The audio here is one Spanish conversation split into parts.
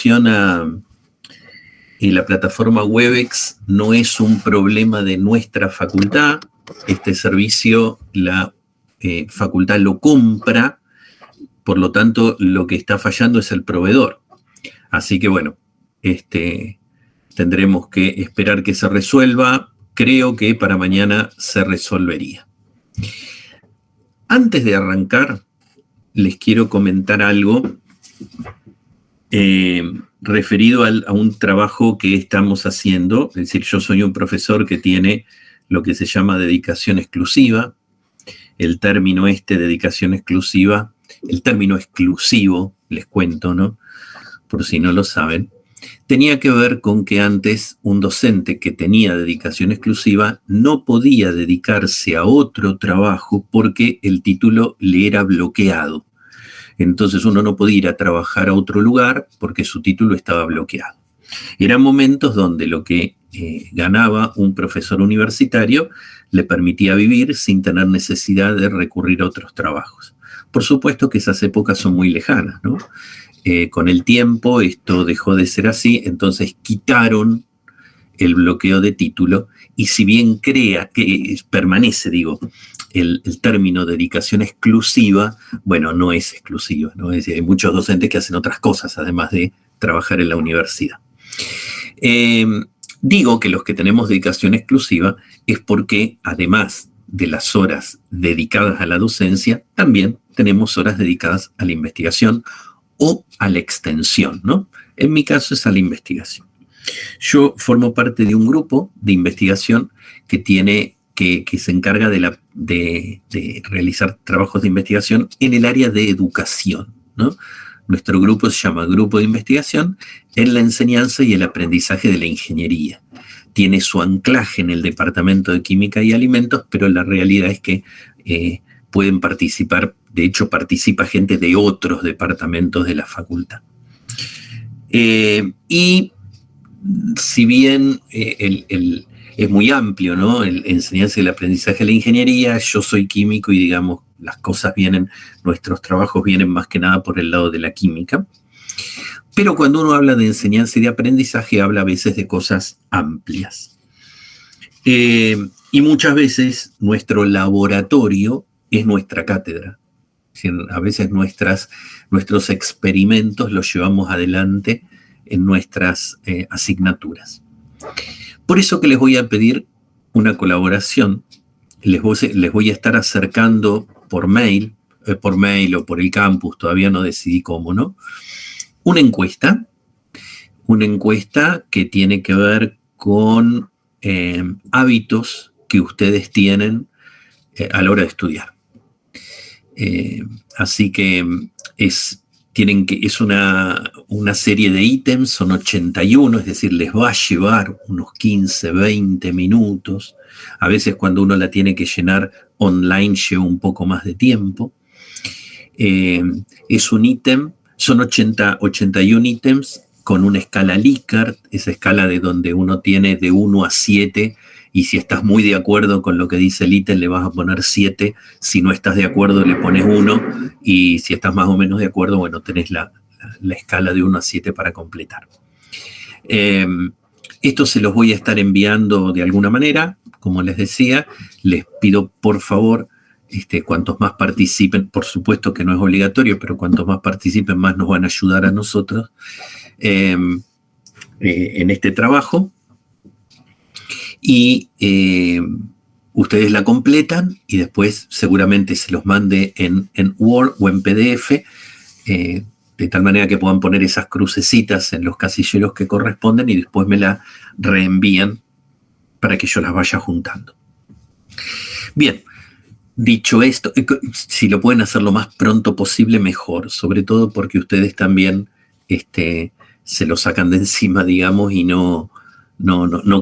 funciona la plataforma Webex no es un problema de nuestra facultad. Este servicio la facultad lo compra, por lo tanto lo que está fallando es el proveedor. Así que bueno, tendremos que esperar que se resuelva. Creo que para mañana se resolvería. Antes de arrancar, les quiero comentar algo referido a un trabajo que estamos haciendo. Es decir, yo soy un profesor que tiene lo que se llama dedicación exclusiva. El término dedicación exclusiva, el término exclusivo, les cuento, ¿no? Por si no lo saben, tenía que ver con que antes un docente que tenía dedicación exclusiva no podía dedicarse a otro trabajo porque el título le era bloqueado. Entonces uno no podía ir a trabajar a otro lugar porque su título estaba bloqueado. Eran momentos donde lo que ganaba un profesor universitario le permitía vivir sin tener necesidad de recurrir a otros trabajos. Por supuesto que esas épocas son muy lejanas, ¿no? Con el tiempo esto dejó de ser así, entonces quitaron el bloqueo de título y si bien permanece, el término dedicación exclusiva, bueno, no es exclusiva, ¿no? Hay muchos docentes que hacen otras cosas además de trabajar en la universidad. Digo que los que tenemos dedicación exclusiva es porque además de las horas dedicadas a la docencia, también tenemos horas dedicadas a la investigación o a la extensión, ¿no? En mi caso es a la investigación. Yo formo parte de un grupo de investigación que se encarga de realizar trabajos de investigación en el área de educación, ¿no? Nuestro grupo se llama Grupo de Investigación en la Enseñanza y el Aprendizaje de la Ingeniería. Tiene su anclaje en el Departamento de Química y Alimentos, pero la realidad es que pueden participar, de hecho participa gente de otros departamentos de la facultad. Y si bien es muy amplio, ¿no? El enseñanza y el aprendizaje de la ingeniería, yo soy químico y digamos, nuestros trabajos vienen más que nada por el lado de la química. Pero cuando uno habla de enseñanza y de aprendizaje, habla a veces de cosas amplias. Y muchas veces nuestro laboratorio es nuestra cátedra. A veces nuestros experimentos los llevamos adelante en nuestras asignaturas. Por eso que les voy a pedir una colaboración. Les voy a estar acercando por mail o por el campus, todavía no decidí cómo, ¿no? Una encuesta que tiene que ver con hábitos que ustedes tienen a la hora de estudiar. Así que es una serie de ítems, son 81, es decir, les va a llevar unos 15, 20 minutos. A veces cuando uno la tiene que llenar online lleva un poco más de tiempo. Es un ítem, son 81 ítems con una escala Likert, esa escala de donde uno tiene de 1 a 7, y si estás muy de acuerdo con lo que dice el ítem le vas a poner 7, si no estás de acuerdo le pones 1, y si estás más o menos de acuerdo, bueno, tenés la escala de 1 a 7 para completar. Esto se los voy a estar enviando de alguna manera, como les decía, les pido por favor, cuantos más participen, por supuesto que no es obligatorio, pero cuantos más participen más nos van a ayudar a nosotros en este trabajo. Y ustedes la completan y después seguramente se los mande en Word o en PDF, de tal manera que puedan poner esas crucecitas en los casilleros que corresponden y después me la reenvían para que yo las vaya juntando. Bien, dicho esto, si lo pueden hacer lo más pronto posible, mejor, sobre todo porque ustedes también se lo sacan de encima, digamos, y no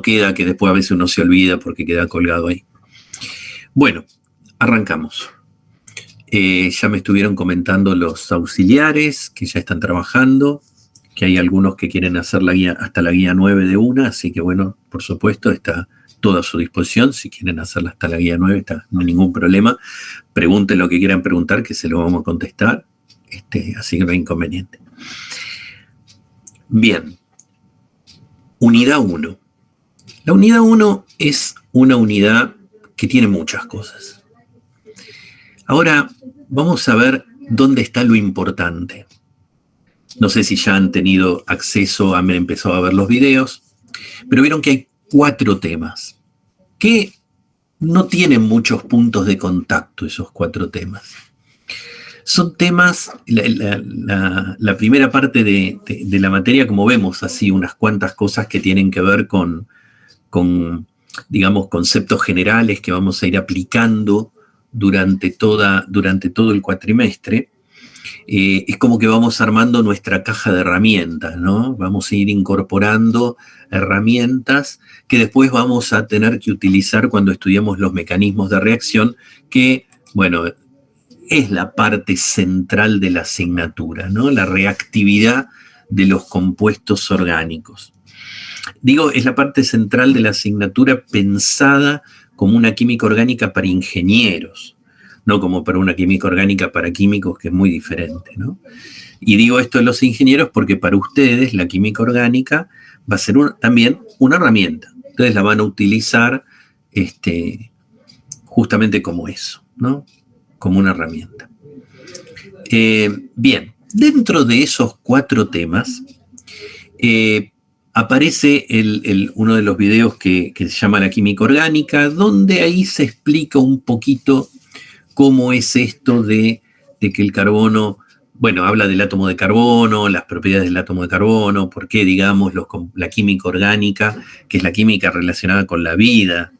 queda que después a veces uno se olvida porque queda colgado ahí. Bueno, arrancamos. Ya me estuvieron comentando los auxiliares que ya están trabajando, que hay algunos que quieren hacer hasta la guía 9 de una, así que bueno, por supuesto, está toda a su disposición. Si quieren hacerla hasta la guía 9, no hay ningún problema. Pregunten lo que quieran preguntar, que se lo vamos a contestar, así que no hay inconveniente. Bien, unidad 1. La unidad 1 es una unidad que tiene muchas cosas. Ahora vamos a ver dónde está lo importante. No sé si ya han tenido acceso, han empezado a ver los videos, pero vieron que hay 4 temas que no tienen muchos puntos de contacto, esos 4 temas. Son temas, la primera parte de la materia, como vemos, así unas cuantas cosas que tienen que ver con, digamos, conceptos generales que vamos a ir aplicando durante todo el cuatrimestre. Es como que vamos armando nuestra caja de herramientas, ¿no? Vamos a ir incorporando herramientas que después vamos a tener que utilizar cuando estudiemos los mecanismos de reacción, que, bueno, es la parte central de la asignatura, ¿no? La reactividad de los compuestos orgánicos. Digo, es la parte central de la asignatura pensada como una química orgánica para ingenieros, no como para una química orgánica para químicos, que es muy diferente, ¿no? Y digo esto de los ingenieros porque para ustedes la química orgánica va a ser también una herramienta. Ustedes la van a utilizar justamente como eso, ¿no? Como una herramienta. Bien, dentro de esos 4 temas aparece uno de los videos que se llama La química orgánica, donde ahí se explica un poquito cómo es esto de que el carbono, bueno, habla del átomo de carbono, las propiedades del átomo de carbono, por qué, digamos, la química orgánica, que es la química relacionada con la vida.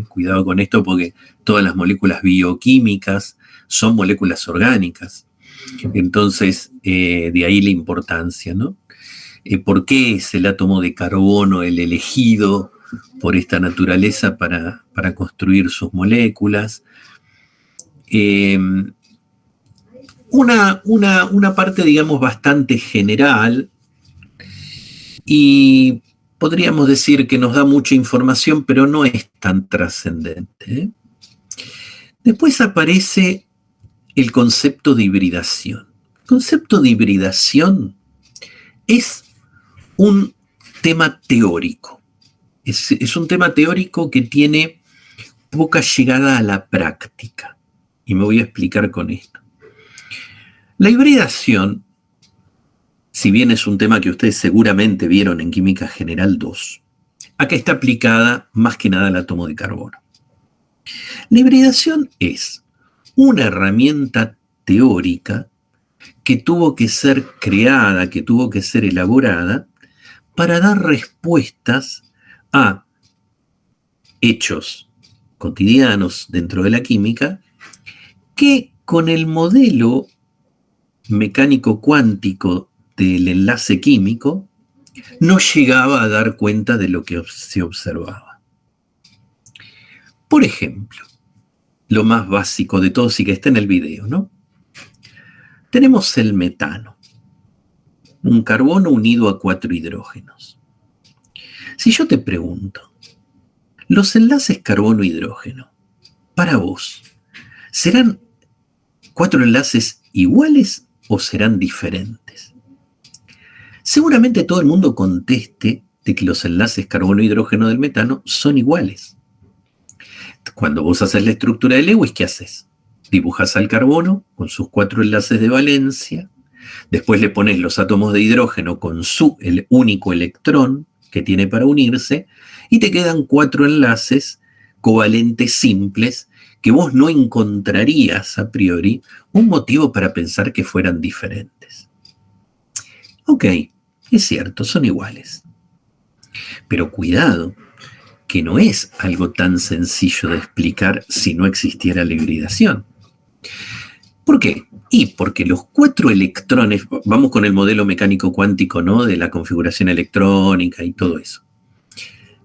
Cuidado con esto porque todas las moléculas bioquímicas son moléculas orgánicas. Entonces, de ahí la importancia, ¿no? ¿Por qué es el átomo de carbono el elegido por esta naturaleza para construir sus moléculas? Una parte, digamos, bastante general, y podríamos decir que nos da mucha información, pero no es tan trascendente. Después aparece el concepto de hibridación. El concepto de hibridación es un tema teórico. Es un tema teórico que tiene poca llegada a la práctica. Y me voy a explicar con esto. La hibridación, si bien es un tema que ustedes seguramente vieron en Química General 2, acá está aplicada más que nada al átomo de carbono. La hibridación es una herramienta teórica que tuvo que ser creada, que tuvo que ser elaborada para dar respuestas a hechos cotidianos dentro de la química que con el modelo mecánico cuántico del enlace químico no llegaba a dar cuenta de lo que se observaba. Por ejemplo, lo más básico de todo, sí que está en el video, ¿no? Tenemos el metano, un carbono unido a 4 hidrógenos. Si yo te pregunto, los enlaces carbono-hidrógeno, para vos, ¿serán 4 enlaces iguales o serán diferentes? Seguramente todo el mundo conteste de que los enlaces carbono-hidrógeno del metano son iguales. Cuando vos haces la estructura de Lewis, ¿qué haces? Dibujas al carbono con sus 4 enlaces de valencia, después le pones los átomos de hidrógeno con el único electrón que tiene para unirse, y te quedan 4 enlaces covalentes simples que vos no encontrarías a priori un motivo para pensar que fueran diferentes. Ok, es cierto, son iguales. Pero cuidado, que no es algo tan sencillo de explicar si no existiera la hibridación. ¿Por qué? Y porque los 4 electrones, vamos con el modelo mecánico cuántico, ¿no? De la configuración electrónica y todo eso.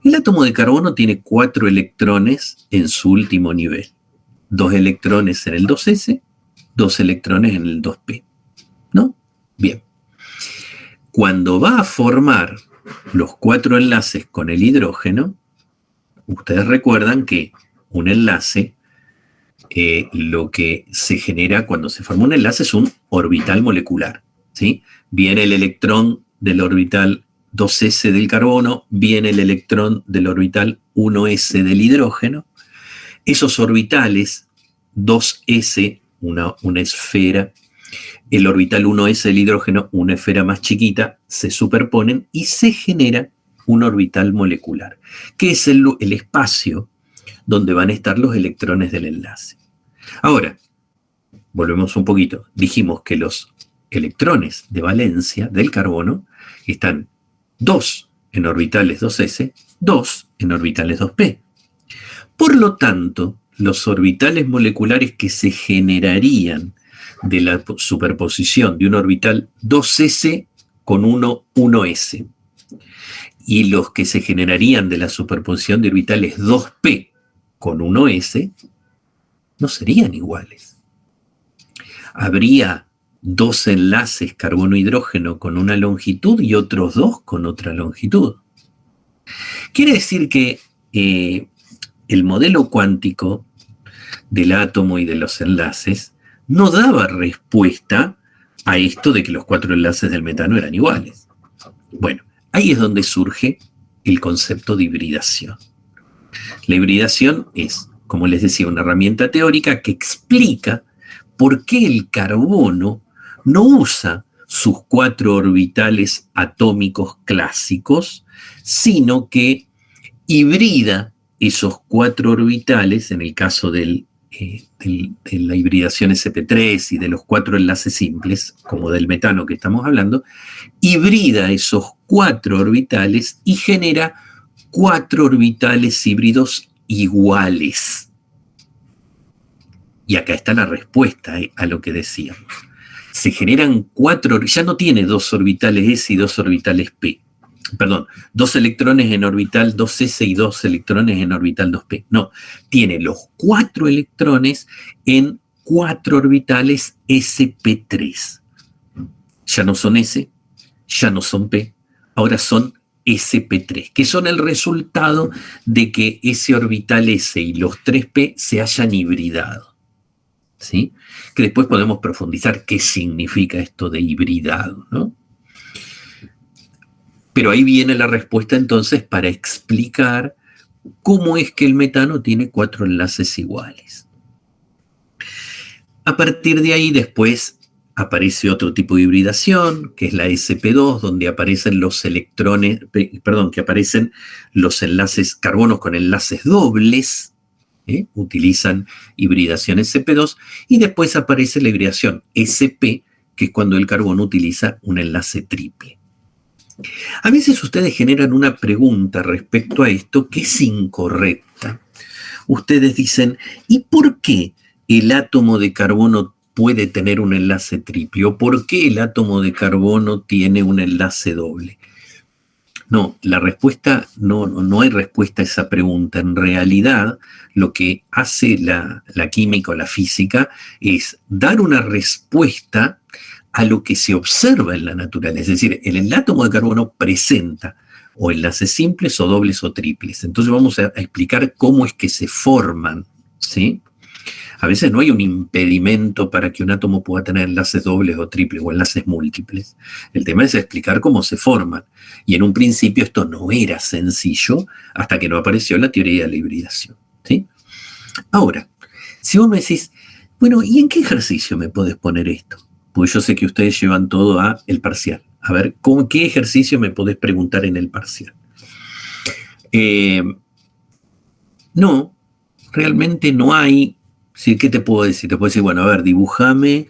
El átomo de carbono tiene 4 electrones en su último nivel. 2 electrones en el 2s, 2 electrones en el 2p, ¿no? Bien. Cuando va a formar los 4 enlaces con el hidrógeno, ustedes recuerdan que un enlace, lo que se genera cuando se forma un enlace es un orbital molecular, ¿sí? Viene el electrón del orbital 2s del carbono, viene el electrón del orbital 1s del hidrógeno. Esos orbitales, 2s, una esfera, el orbital 1s del hidrógeno, una esfera más chiquita, se superponen y se genera un orbital molecular, que es el espacio donde van a estar los electrones del enlace. Ahora, volvemos un poquito. Dijimos que los electrones de valencia del carbono están 2 en orbitales 2s, 2 en orbitales 2p. Por lo tanto, los orbitales moleculares que se generarían de la superposición de un orbital 2s con 1s y los que se generarían de la superposición de orbitales 2p con 1s no serían iguales. Habría 2 enlaces carbono-hidrógeno con una longitud y otros 2 con otra longitud. Quiere decir que el modelo cuántico del átomo y de los enlaces no daba respuesta a esto de que los 4 enlaces del metano eran iguales. Bueno, ahí es donde surge el concepto de hibridación. La hibridación es, como les decía, una herramienta teórica que explica por qué el carbono no usa sus 4 orbitales atómicos clásicos, sino que hibrida esos 4 orbitales, en el caso de la hibridación sp3 y de los 4 enlaces simples, como del metano que estamos hablando, hibrida esos 4 orbitales y genera 4 orbitales híbridos iguales. Y acá está la respuesta a lo que decíamos. Se generan 4, ya no tiene 2 orbitales S y 2 orbitales P. Perdón, 2 electrones en orbital 2s y 2 electrones en orbital 2p. No, tiene los 4 electrones en 4 orbitales sp3. Ya no son S, ya no son P, ahora son sp3, que son el resultado de que ese orbital S y los 3p se hayan hibridado. ¿Sí? Que después podemos profundizar qué significa esto de hibridado, ¿no? Pero ahí viene la respuesta entonces para explicar cómo es que el metano tiene 4 enlaces iguales. A partir de ahí después aparece otro tipo de hibridación, que es la sp2, donde aparecen los electrones, perdón, que aparecen los enlaces carbonos con enlaces dobles, utilizan hibridación sp2, y después aparece la hibridación sp, que es cuando el carbono utiliza un enlace triple. A veces ustedes generan una pregunta respecto a esto que es incorrecta. Ustedes dicen, ¿y por qué el átomo de carbono puede tener un enlace triple? ¿O por qué el átomo de carbono tiene un enlace doble? No, la respuesta, no hay respuesta a esa pregunta. En realidad, lo que hace la química o la física es dar una respuesta a lo que se observa en la naturaleza. Es decir, el átomo de carbono presenta o enlaces simples o dobles o triples. Entonces vamos a explicar cómo es que se forman, ¿sí? A veces no hay un impedimento para que un átomo pueda tener enlaces dobles o triples o enlaces múltiples. El tema es explicar cómo se forman. Y en un principio esto no era sencillo hasta que no apareció la teoría de la hibridación, ¿sí? Ahora, si vos me decís, bueno, ¿y en qué ejercicio me podés poner esto? Porque yo sé que ustedes llevan todo a el parcial. A ver, ¿qué ejercicio me podés preguntar en el parcial? No, realmente no hay. ¿Sí? ¿Qué te puedo decir? Te puedo decir, bueno, a ver, dibújame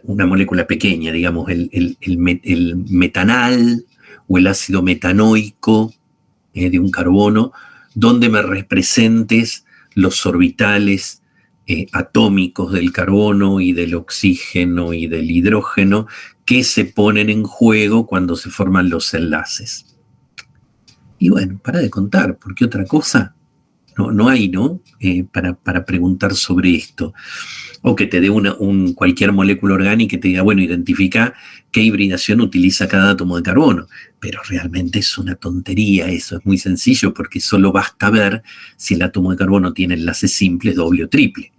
una molécula pequeña, digamos, el metanal o el ácido metanoico de un carbono, donde me representes los orbitales atómicos del carbono y del oxígeno y del hidrógeno que se ponen en juego cuando se forman los enlaces. Y bueno, para de contar, porque otra cosa no hay, ¿no? Para preguntar sobre esto. O que te dé cualquier molécula orgánica y te diga, bueno, identifica qué hibridación utiliza cada átomo de carbono. Pero realmente es una tontería eso, es muy sencillo porque solo basta ver si el átomo de carbono tiene enlaces simples, doble o triple.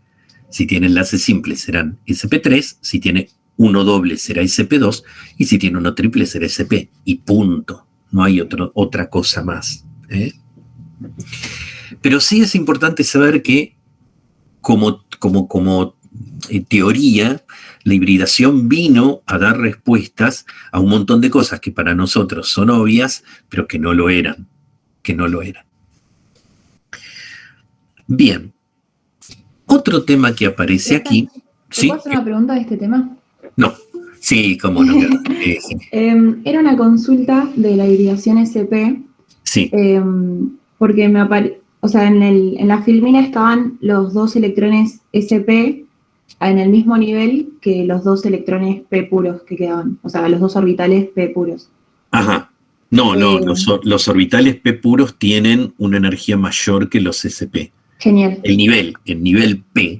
Si tiene enlaces simples serán sp3, si tiene uno doble será sp2 y si tiene uno triple será sp y punto. No hay otra cosa más. Pero sí es importante saber que como teoría, la hibridación vino a dar respuestas a un montón de cosas que para nosotros son obvias, pero que no lo eran. Bien. Otro tema que aparece aquí. ¿Te puedo hacer una pregunta de este tema? No. Sí, cómo no. Era una consulta de la hibridación SP. Sí. Porque en la filmina estaban los dos electrones SP en el mismo nivel que los dos electrones P puros que quedaban. O sea, los dos orbitales P puros. Ajá. No, los orbitales P puros tienen una energía mayor que los SP. Genial. El nivel P,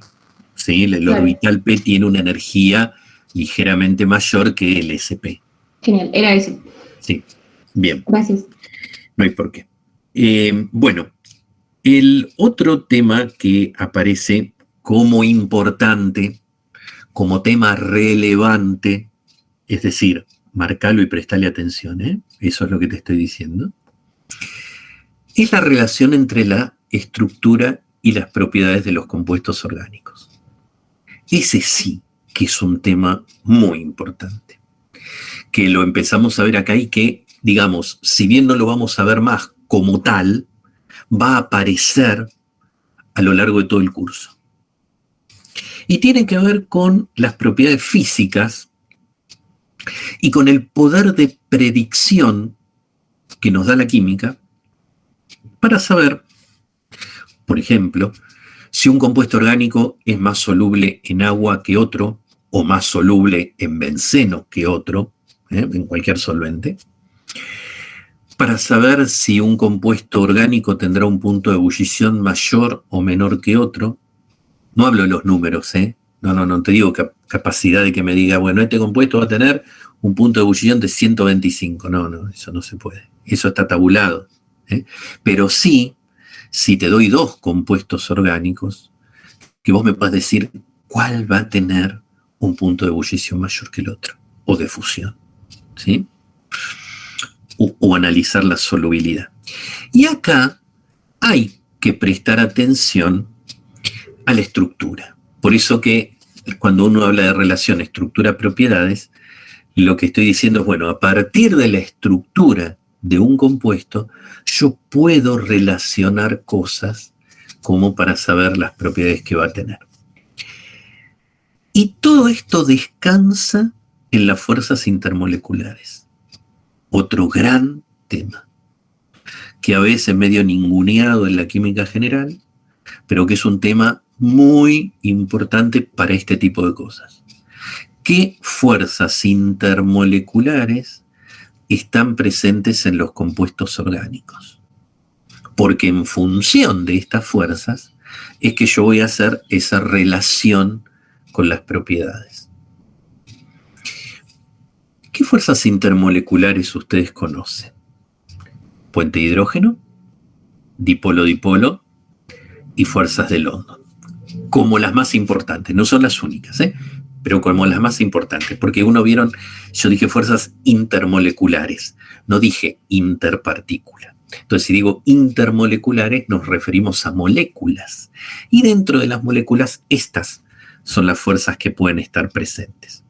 ¿sí? El orbital P tiene una energía ligeramente mayor que el SP. Genial, era eso. Sí, bien. Gracias. No hay por qué. Bueno, el otro tema que aparece como importante, como tema relevante, es decir, marcalo y prestale atención, eso es lo que te estoy diciendo, es la relación entre la estructura y las propiedades de los compuestos orgánicos. Ese sí que es un tema muy importante, que lo empezamos a ver acá y que, digamos, si bien no lo vamos a ver más como tal, va a aparecer a lo largo de todo el curso. Y tiene que ver con las propiedades físicas y con el poder de predicción que nos da la química para saber, por ejemplo, si un compuesto orgánico es más soluble en agua que otro o más soluble en benceno que otro, en cualquier solvente, para saber si un compuesto orgánico tendrá un punto de ebullición mayor o menor que otro. No hablo de los números, no te digo capacidad de que me diga, bueno, este compuesto va a tener un punto de ebullición de 125. No, eso no se puede. Eso está tabulado. Pero sí, si te doy dos compuestos orgánicos, que vos me puedas decir cuál va a tener un punto de ebullición mayor que el otro, o de fusión, ¿sí? O analizar la solubilidad. Y acá hay que prestar atención a la estructura. Por eso que cuando uno habla de relación estructura-propiedades, lo que estoy diciendo es, bueno, a partir de la estructura de un compuesto, yo puedo relacionar cosas como para saber las propiedades que va a tener. Y todo esto descansa en las fuerzas intermoleculares. Otro gran tema, que a veces medio ninguneado en la química general, pero que es un tema muy importante para este tipo de cosas. ¿Qué fuerzas intermoleculares están presentes en los compuestos orgánicos? Porque en función de estas fuerzas es que yo voy a hacer esa relación con las propiedades. ¿Qué fuerzas intermoleculares ustedes conocen? Puente de hidrógeno, dipolo-dipolo y fuerzas de London. Como las más importantes, no son las únicas, pero como las más importantes, porque yo dije fuerzas intermoleculares, no dije interpartícula. Entonces, si digo intermoleculares, nos referimos a moléculas. Y dentro de las moléculas, estas son las fuerzas que pueden estar presentes.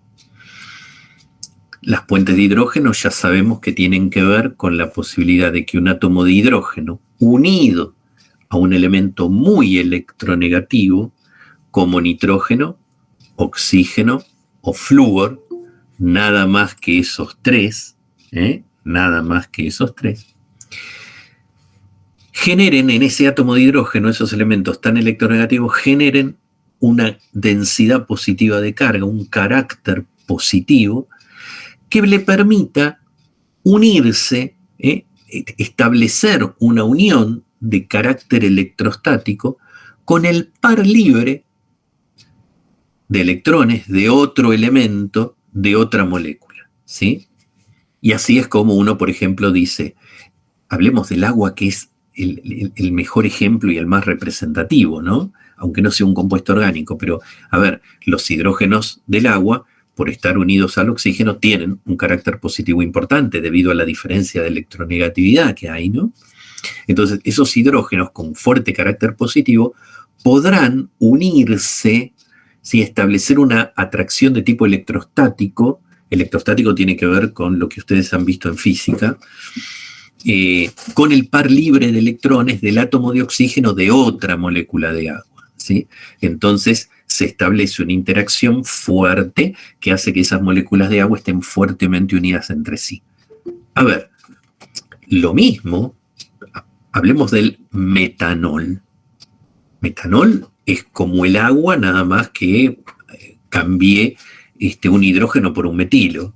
Las puentes de hidrógeno ya sabemos que tienen que ver con la posibilidad de que un átomo de hidrógeno unido a un elemento muy electronegativo, como nitrógeno, oxígeno o flúor, nada más que esos tres, generen en ese átomo de hidrógeno, esos elementos tan electronegativos, generen una densidad positiva de carga, un carácter positivo, que le permita unirse, establecer una unión de carácter electrostático con el par libre de electrones de otro elemento, de otra molécula, ¿sí? Y así es como uno, por ejemplo, dice, hablemos del agua, que es el mejor ejemplo y el más representativo, ¿no? Aunque no sea un compuesto orgánico, pero, a ver, los hidrógenos del agua por estar unidos al oxígeno, tienen un carácter positivo importante debido a la diferencia de electronegatividad que hay, ¿no? Entonces, esos hidrógenos con fuerte carácter positivo podrán unirse, ¿sí? Establecer una atracción de tipo electrostático. Electrostático tiene que ver con lo que ustedes han visto en física, con el par libre de electrones del átomo de oxígeno de otra molécula de agua, ¿sí? Entonces se establece una interacción fuerte que hace que esas moléculas de agua estén fuertemente unidas entre sí. A ver, lo mismo, hablemos del metanol. Metanol es como el agua, nada más que cambié un hidrógeno por un metilo.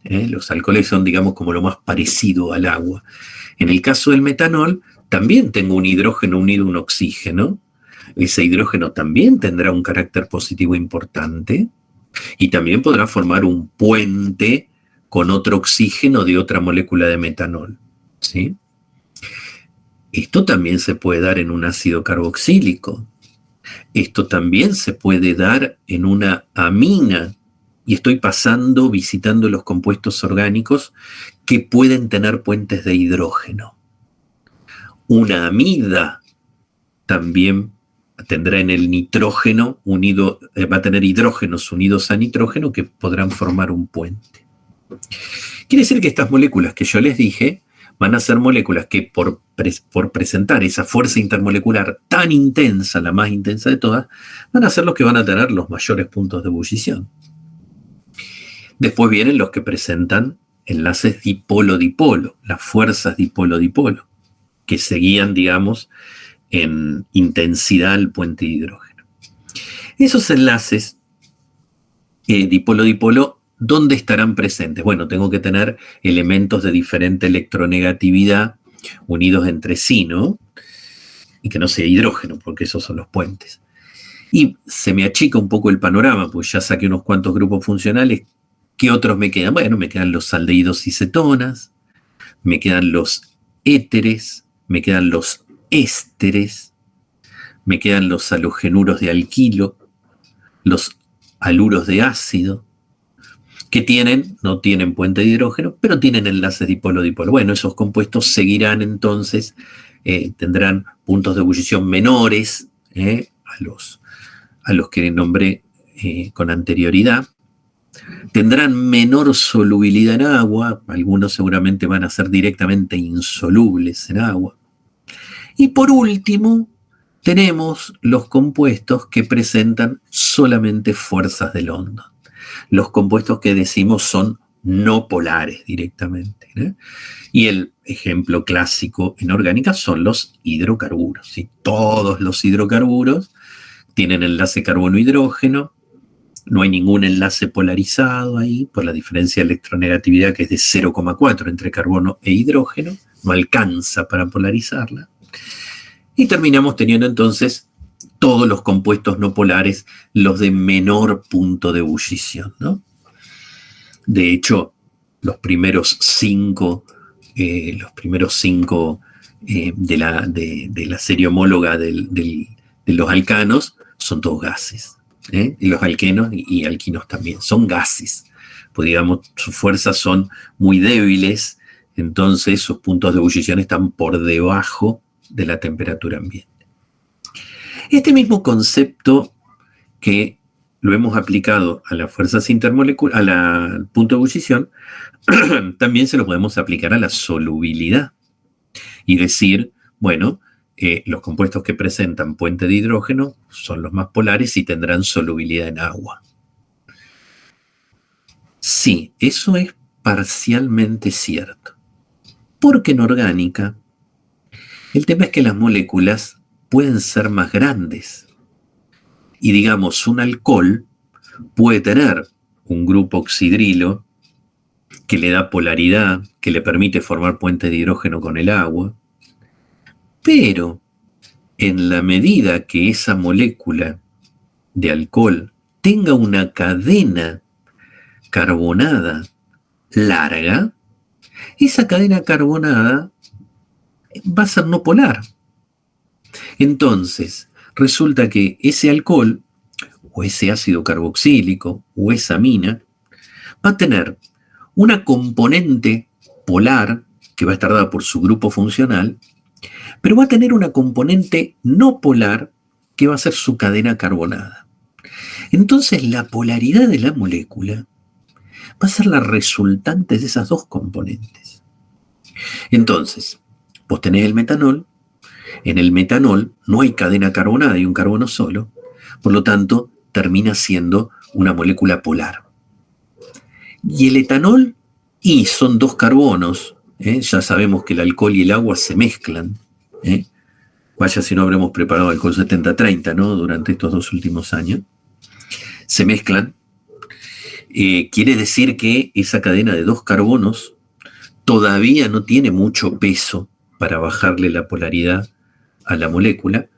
Los alcoholes son, digamos, como lo más parecido al agua. En el caso del metanol, también tengo un hidrógeno unido a un oxígeno. Ese hidrógeno también tendrá un carácter positivo importante y también podrá formar un puente con otro oxígeno de otra molécula de metanol, ¿sí? Esto también se puede dar en un ácido carboxílico. Esto también se puede dar en una amina. Y estoy visitando los compuestos orgánicos que pueden tener puentes de hidrógeno. Una amida también tendrá en el nitrógeno unido, va a tener hidrógenos unidos a nitrógeno que podrán formar un puente. Quiere decir que estas moléculas que yo les dije van a ser moléculas que por presentar esa fuerza intermolecular tan intensa, la más intensa de todas, van a ser los que van a tener los mayores puntos de ebullición. Después vienen los que presentan enlaces dipolo-dipolo, las fuerzas dipolo-dipolo, que seguían, digamos, en intensidad al puente de hidrógeno. Esos enlaces dipolo-dipolo, ¿dónde estarán presentes? Bueno, tengo que tener elementos de diferente electronegatividad unidos entre sí, ¿no? Y que no sea hidrógeno, porque esos son los puentes. Y se me achica un poco el panorama, pues ya saqué unos cuantos grupos funcionales. ¿Qué otros me quedan? Bueno, me quedan los aldehídos y cetonas, me quedan los éteres, me quedan los ésteres, me quedan los halogenuros de alquilo, los haluros de ácido, que no tienen puente de hidrógeno, pero tienen enlaces dipolo-dipolo. Bueno, esos compuestos seguirán entonces, tendrán puntos de ebullición menores a los que nombré con anterioridad. Tendrán menor solubilidad en agua, algunos seguramente van a ser directamente insolubles en agua. Y por último, tenemos los compuestos que presentan solamente fuerzas de London. Los compuestos que decimos son no polares directamente, ¿no? Y el ejemplo clásico en orgánica son los hidrocarburos, ¿sí? Todos los hidrocarburos tienen enlace carbono-hidrógeno. No hay ningún enlace polarizado ahí, por la diferencia de electronegatividad que es de 0,4 entre carbono e hidrógeno, no alcanza para polarizarla. Y terminamos teniendo entonces todos los compuestos no polares, los de menor punto de ebullición, ¿no? De hecho, los primeros cinco de la serie homóloga de los alcanos son todos gases. Y los alquenos y alquinos también son gases, pues digamos sus fuerzas son muy débiles, entonces sus puntos de ebullición están por debajo de la temperatura ambiente. Este mismo concepto que lo hemos aplicado a las fuerzas intermoleculares, al punto de ebullición, también se lo podemos aplicar a la solubilidad y decir, bueno, los compuestos que presentan puente de hidrógeno son los más polares y tendrán solubilidad en agua. Sí, eso es parcialmente cierto. Porque en orgánica, el tema es que las moléculas pueden ser más grandes. Y digamos, un alcohol puede tener un grupo oxidrilo que le da polaridad, que le permite formar puente de hidrógeno con el agua. Pero en la medida que esa molécula de alcohol tenga una cadena carbonada larga, esa cadena carbonada va a ser no polar. Entonces, resulta que ese alcohol, o ese ácido carboxílico, o esa amina, va a tener una componente polar que va a estar dada por su grupo funcional, pero va a tener una componente no polar que va a ser su cadena carbonada. Entonces la polaridad de la molécula va a ser la resultante de esas dos componentes. Entonces, vos tenés el metanol, en el metanol no hay cadena carbonada, hay un carbono solo, por lo tanto termina siendo una molécula polar. Y el etanol, y son dos carbonos, ya sabemos que el alcohol y el agua se mezclan, vaya si no habremos preparado alcohol 70-30, ¿no? Durante estos 2 últimos años, se mezclan, quiere decir que esa cadena de 2 carbonos todavía no tiene mucho peso para bajarle la polaridad a la molécula,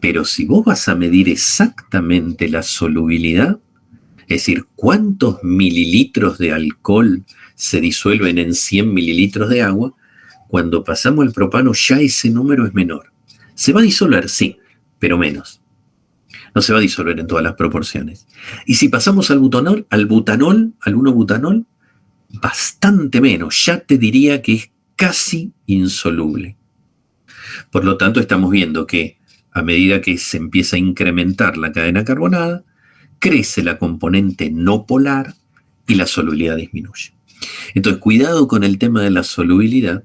pero si vos vas a medir exactamente la solubilidad, es decir, cuántos mililitros de alcohol se disuelven en 100 mililitros de agua, cuando pasamos al propano ya ese número es menor. Se va a disolver, sí, pero menos. No se va a disolver en todas las proporciones. Y si pasamos al butanol, al 1-butanol, bastante menos. Ya te diría que es casi insoluble. Por lo tanto, estamos viendo que a medida que se empieza a incrementar la cadena carbonada, crece la componente no polar y la solubilidad disminuye. Entonces, cuidado con el tema de la solubilidad,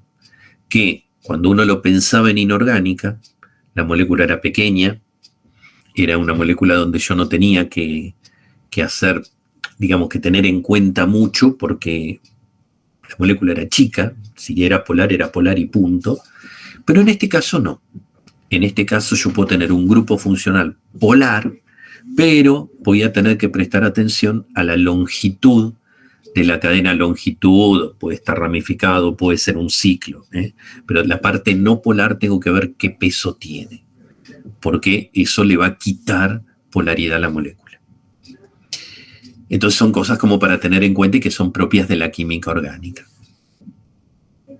que cuando uno lo pensaba en inorgánica, la molécula era pequeña, era una molécula donde yo no tenía que hacer, digamos, que tener en cuenta mucho, porque la molécula era chica, si era polar y punto, pero en este caso no. En este caso yo puedo tener un grupo funcional polar, pero voy a tener que prestar atención a la longitud de la cadena. Longitud puede estar ramificado, puede ser un ciclo, pero la parte no polar tengo que ver qué peso tiene, porque eso le va a quitar polaridad a la molécula. Entonces son cosas como para tener en cuenta y que son propias de la química orgánica.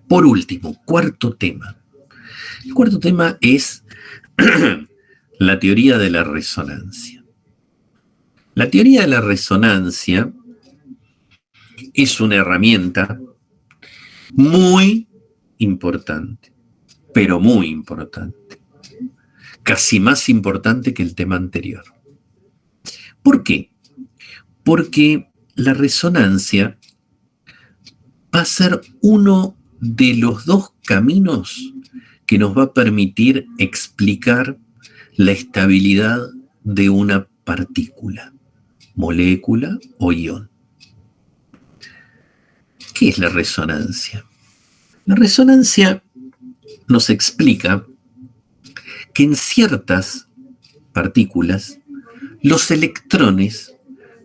Por último, cuarto tema. El cuarto tema es la teoría de la resonancia. La teoría de la resonancia es una herramienta muy importante, pero muy importante. Casi más importante que el tema anterior. ¿Por qué? Porque la resonancia va a ser uno de los 2 caminos que nos va a permitir explicar la estabilidad de una partícula, molécula o ion. ¿Qué es la resonancia? La resonancia nos explica que en ciertas partículas los electrones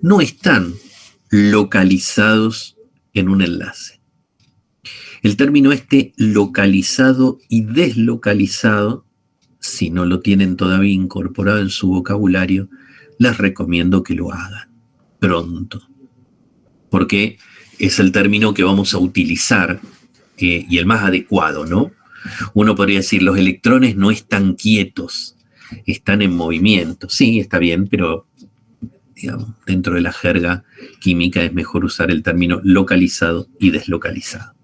no están localizados en un enlace. El término localizado y deslocalizado, si no lo tienen todavía incorporado en su vocabulario, les recomiendo que lo hagan pronto, porque es el término que vamos a utilizar y el más adecuado, ¿no? Uno podría decir, los electrones no están quietos, están en movimiento. Sí, está bien, pero digamos, dentro de la jerga química es mejor usar el término localizado y deslocalizado.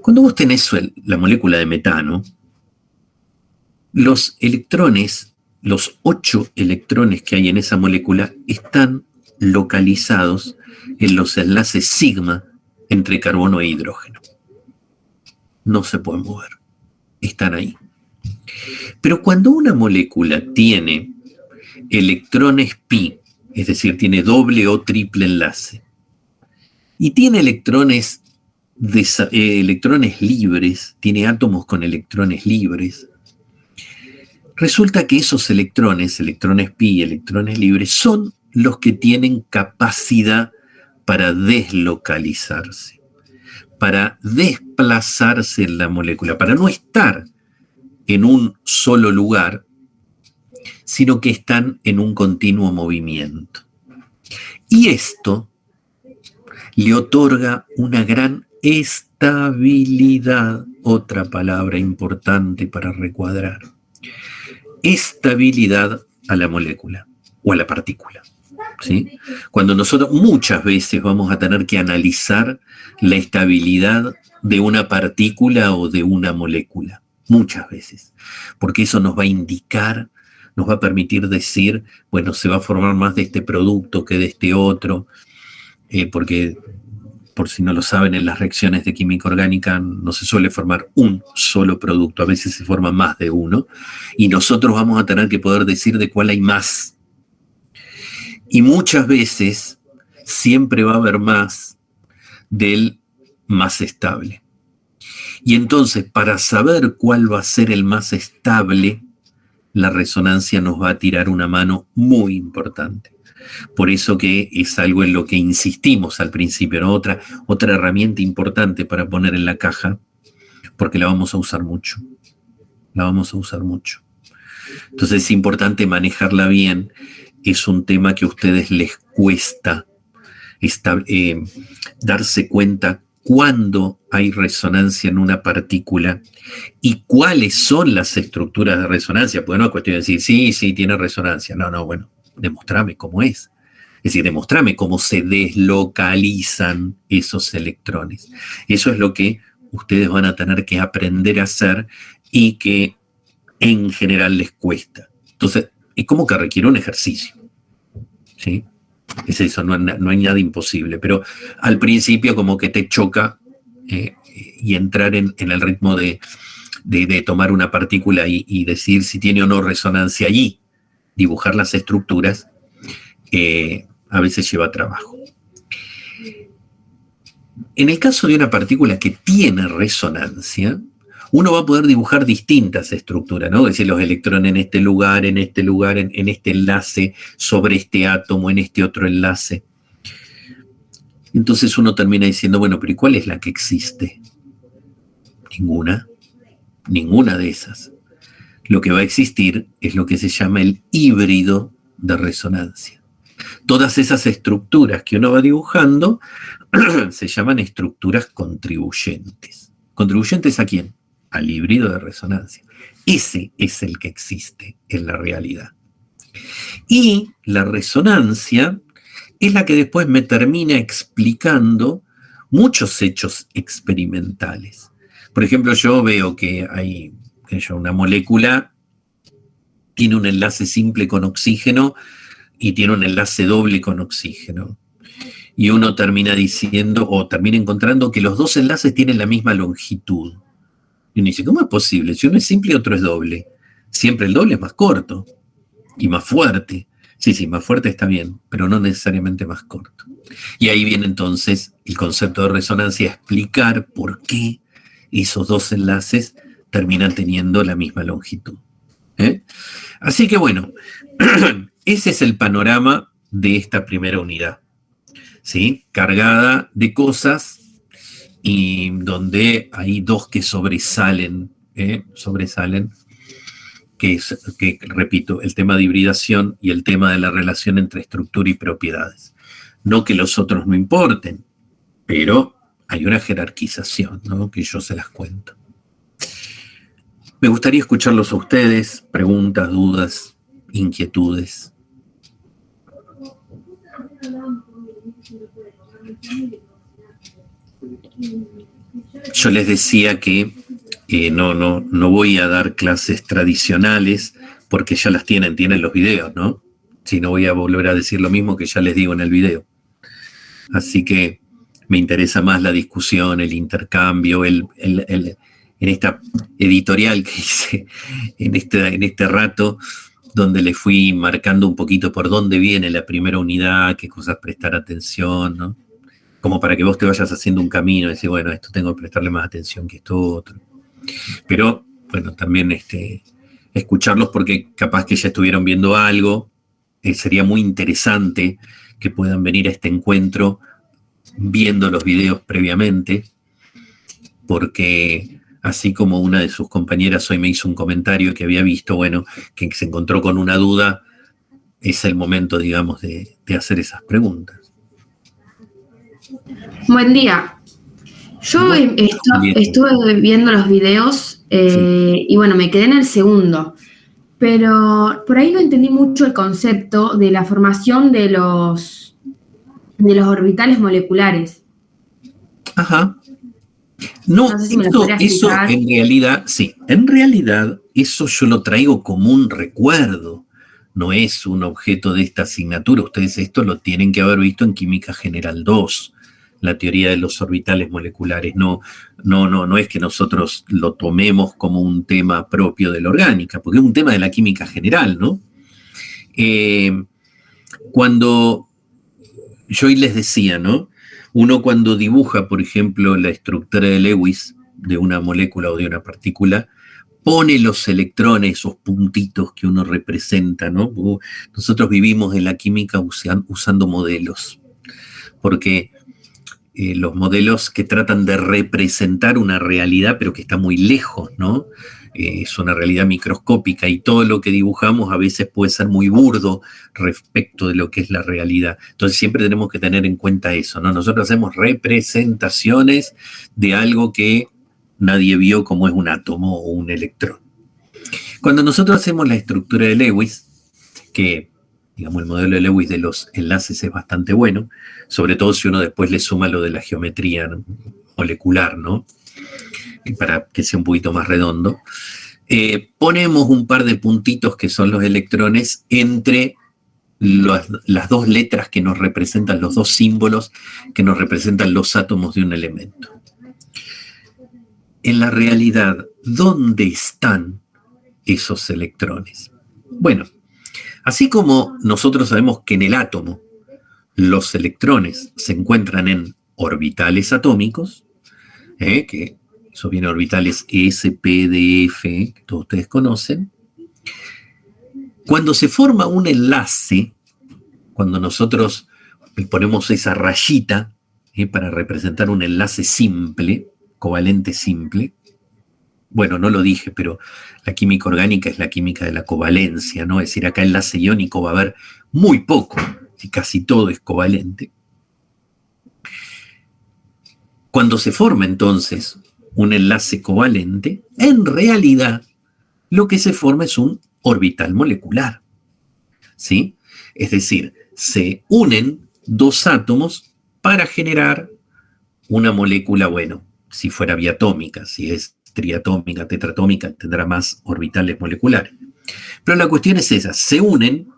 Cuando vos tenés la molécula de metano, los electrones, los 8 electrones que hay en esa molécula, están localizados en los enlaces sigma entre carbono e hidrógeno. No se pueden mover, están ahí. Pero cuando una molécula tiene electrones pi, es decir, tiene doble o triple enlace, y tiene electrones libres, tiene átomos con electrones libres, resulta que esos electrones pi, electrones libres, son los que tienen capacidad para deslocalizarse, para desplazarse en la molécula, para no estar en un solo lugar, sino que están en un continuo movimiento. Y esto le otorga una gran estabilidad, otra palabra importante para recuadrar, estabilidad a la molécula o a la partícula. ¿sí? Cuando nosotros muchas veces vamos a tener que analizar la estabilidad de una partícula o de una molécula, muchas veces, porque eso nos va a indicar, nos va a permitir decir, bueno, se va a formar más de este producto que de este otro, porque, por si no lo saben, en las reacciones de química orgánica no se suele formar un solo producto, a veces se forma más de uno, y nosotros vamos a tener que poder decir de cuál hay más. Y muchas veces siempre va a haber más del más estable. Y entonces, para saber cuál va a ser el más estable, la resonancia nos va a tirar una mano muy importante. Por eso que es algo en lo que insistimos al principio, ¿no? Otra herramienta importante para poner en la caja, porque la vamos a usar mucho. La vamos a usar mucho. Entonces es importante manejarla bien. Es un tema que a ustedes les cuesta darse cuenta cuándo hay resonancia en una partícula y cuáles son las estructuras de resonancia. Porque no es cuestión de decir, sí, tiene resonancia. No, bueno, demostrame cómo es. Es decir, demostrame cómo se deslocalizan esos electrones. Eso es lo que ustedes van a tener que aprender a hacer y que en general les cuesta. Entonces, es como que requiere un ejercicio, ¿sí? Es eso, no hay nada imposible, pero al principio como que te choca y entrar en el ritmo de tomar una partícula y decir si tiene o no resonancia allí, dibujar las estructuras, a veces lleva trabajo. En el caso de una partícula que tiene resonancia, uno va a poder dibujar distintas estructuras, ¿no? Es decir, los electrones en este lugar, en este enlace, sobre este átomo, en este otro enlace. Entonces uno termina diciendo, bueno, pero ¿y cuál es la que existe? Ninguna de esas. Lo que va a existir es lo que se llama el híbrido de resonancia. Todas esas estructuras que uno va dibujando se llaman estructuras contribuyentes. ¿Contribuyentes a quién? Al híbrido de resonancia. Ese es el que existe en la realidad. Y la resonancia es la que después me termina explicando muchos hechos experimentales. Por ejemplo, yo veo que hay una molécula, tiene un enlace simple con oxígeno y tiene un enlace doble con oxígeno. Y uno termina diciendo, o termina encontrando que los dos enlaces tienen la misma longitud. Y uno dice, ¿cómo es posible? Si uno es simple y otro es doble. Siempre el doble es más corto y más fuerte. Sí, más fuerte está bien, pero no necesariamente más corto. Y ahí viene entonces el concepto de resonancia, explicar por qué esos dos enlaces terminan teniendo la misma longitud. Así que bueno, ese es el panorama de esta primera unidad, ¿sí? Cargada de cosas y donde hay dos que sobresalen, que repito, el tema de hibridación y el tema de la relación entre estructura y propiedades. No que los otros no importen, pero hay una jerarquización, ¿no? Que yo se las cuento. Me gustaría escucharlos a ustedes, preguntas, dudas, inquietudes. Yo les decía que no voy a dar clases tradicionales porque ya las tienen los videos, ¿no? Si no voy a volver a decir lo mismo que ya les digo en el video. Así que me interesa más la discusión, el intercambio, en esta editorial que hice en este rato, donde le fui marcando un poquito por dónde viene la primera unidad, qué cosas prestar atención, ¿no? Como para que vos te vayas haciendo un camino y decir, bueno, esto tengo que prestarle más atención que esto otro. Pero, bueno, también escucharlos porque capaz que ya estuvieron viendo algo, sería muy interesante que puedan venir a este encuentro viendo los videos previamente, porque así como una de sus compañeras hoy me hizo un comentario que había visto, bueno, que se encontró con una duda, es el momento, digamos, de hacer esas preguntas. Buen día. Yo estuve viendo los videos y bueno, me quedé en el segundo. pero por ahí no entendí mucho el concepto de la formación de los orbitales moleculares. Ajá. No, No sé si me lo eso podría explicar. en realidad, sí, en realidad eso yo lo traigo como un recuerdo, no es un objeto de esta asignatura. Ustedes esto lo tienen que haber visto en Química General 2, la teoría de los orbitales moleculares. No es que nosotros lo tomemos como un tema propio de la orgánica, porque es un tema de la química general, ¿no? Cuando yo hoy les decía, ¿no? Uno cuando dibuja, por ejemplo, la estructura de Lewis de una molécula o de una partícula, pone los electrones, esos puntitos que uno representa, ¿no? Nosotros vivimos en la química usando modelos, porque los modelos que tratan de representar una realidad, pero que está muy lejos, ¿no? Es una realidad microscópica y todo lo que dibujamos a veces puede ser muy burdo respecto de lo que es la realidad. Entonces siempre tenemos que tener en cuenta eso, ¿no? Nosotros hacemos representaciones de algo que nadie vio, como es un átomo o un electrón. Cuando nosotros hacemos la estructura de Lewis, que digamos el modelo de Lewis de los enlaces es bastante bueno, sobre todo si uno después le suma lo de la geometría molecular, ¿no? Para que sea un poquito más redondo, ponemos un par de puntitos que son los electrones entre las dos letras que nos representan, los dos símbolos que nos representan los átomos de un elemento. En la realidad, ¿dónde están esos electrones? Bueno, así como nosotros sabemos que en el átomo los electrones se encuentran en orbitales atómicos, que esos vienen orbitales S, P, D, F, que todos ustedes conocen. Cuando se forma un enlace, cuando nosotros ponemos esa rayita para representar un enlace simple, covalente simple, bueno, no lo dije, pero la química orgánica es la química de la covalencia, ¿no? Es decir, acá enlace iónico va a haber muy poco, y casi todo es covalente. Cuando se forma entonces un enlace covalente, en realidad lo que se forma es un orbital molecular, ¿sí? Es decir, se unen dos átomos para generar una molécula, bueno, si fuera biatómica, si es triatómica, tetratómica, tendrá más orbitales moleculares. Pero la cuestión es esa, se unen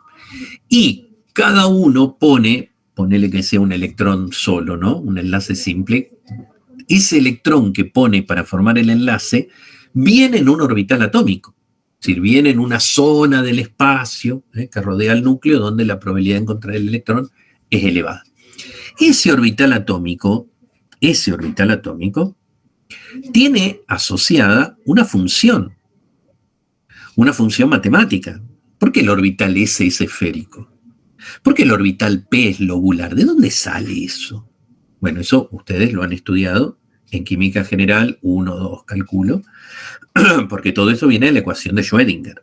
y cada uno ponele que sea un electrón solo, ¿no? Un enlace simple. Ese electrón que pone para formar el enlace viene en un orbital atómico, es decir, viene en una zona del espacio que rodea el núcleo donde la probabilidad de encontrar el electrón es elevada. Ese orbital atómico tiene asociada una función matemática. ¿Por qué el orbital S es esférico? ¿Por qué el orbital P es lobular? ¿De dónde sale eso? Bueno, eso ustedes lo han estudiado en química general 1, 2, calculo, porque todo eso viene de la ecuación de Schrödinger.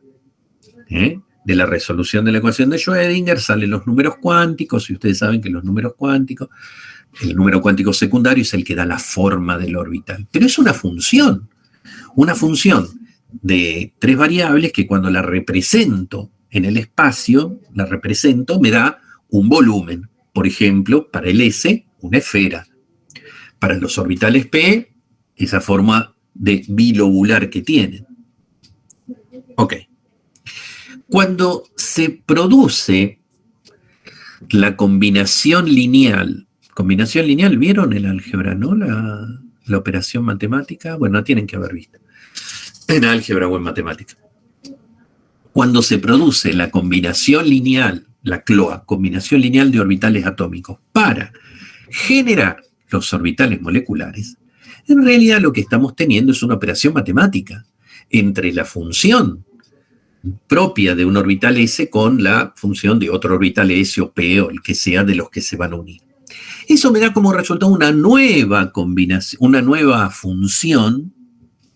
De la resolución de la ecuación de Schrödinger salen los números cuánticos, y ustedes saben que los números cuánticos, el número cuántico secundario es el que da la forma del orbital. Pero es una función de 3 variables que cuando la represento en el espacio, me da un volumen. Por ejemplo, para el S, una esfera. Para los orbitales P, esa forma de bilobular que tienen. Ok. Cuando se produce la combinación lineal, ¿vieron el álgebra, no? La operación matemática, bueno, la tienen que haber visto. En álgebra o en matemática. Cuando se produce la combinación lineal, la CLOA, combinación lineal de orbitales atómicos, para generar los orbitales moleculares, en realidad lo que estamos teniendo es una operación matemática entre la función propia de un orbital S con la función de otro orbital S o P o el que sea de los que se van a unir. Eso me da como resultado una nueva combinación, una nueva función,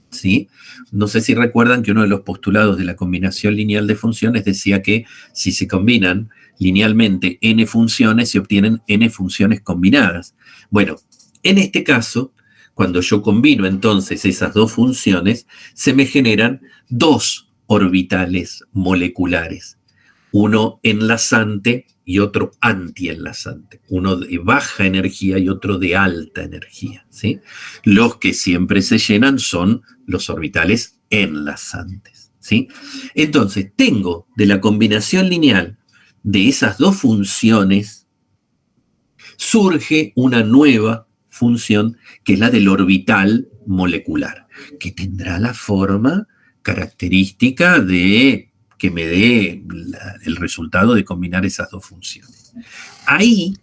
¿sí? No sé si recuerdan que uno de los postulados de la combinación lineal de funciones decía que si se combinan linealmente n funciones, se obtienen n funciones combinadas. Bueno, en este caso, cuando yo combino entonces esas dos funciones, se me generan dos orbitales moleculares, uno enlazante y otro antienlazante, uno de baja energía y otro de alta energía, ¿sí? Los que siempre se llenan son los orbitales enlazantes, ¿sí? Entonces, tengo de la combinación lineal de esas dos funciones, surge una nueva función que es la del orbital molecular, que tendrá la forma característica de que me dé el resultado de combinar esas dos funciones. Ahí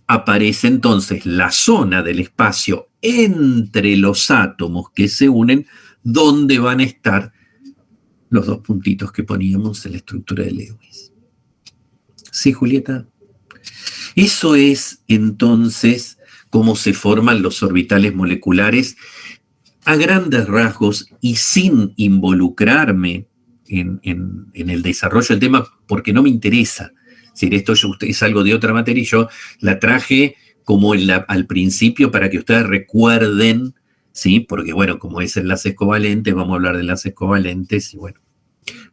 aparece entonces la zona del espacio entre los átomos que se unen, donde van a estar los dos puntitos que poníamos en la estructura de Lewis. ¿Sí, Julieta? Eso es entonces cómo se forman los orbitales moleculares a grandes rasgos y sin involucrarme en el desarrollo del tema, porque no me interesa. Es decir, esto es algo de otra materia y yo la traje como al principio para que ustedes recuerden, ¿sí? Porque, bueno, como es enlaces covalentes, vamos a hablar de enlaces covalentes y, bueno,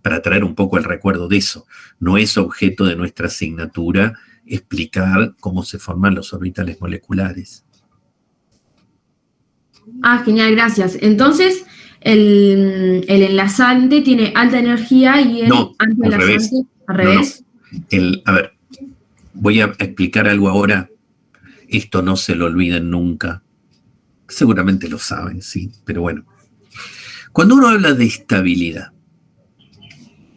para traer un poco el recuerdo de eso. No es objeto de nuestra asignatura explicar cómo se forman los orbitales moleculares. Ah, genial, gracias. Entonces, el enlazante tiene alta energía y el antienlazante al revés. No. A ver, voy a explicar algo ahora. Esto no se lo olviden nunca. Seguramente lo saben, sí, pero bueno. Cuando uno habla de estabilidad,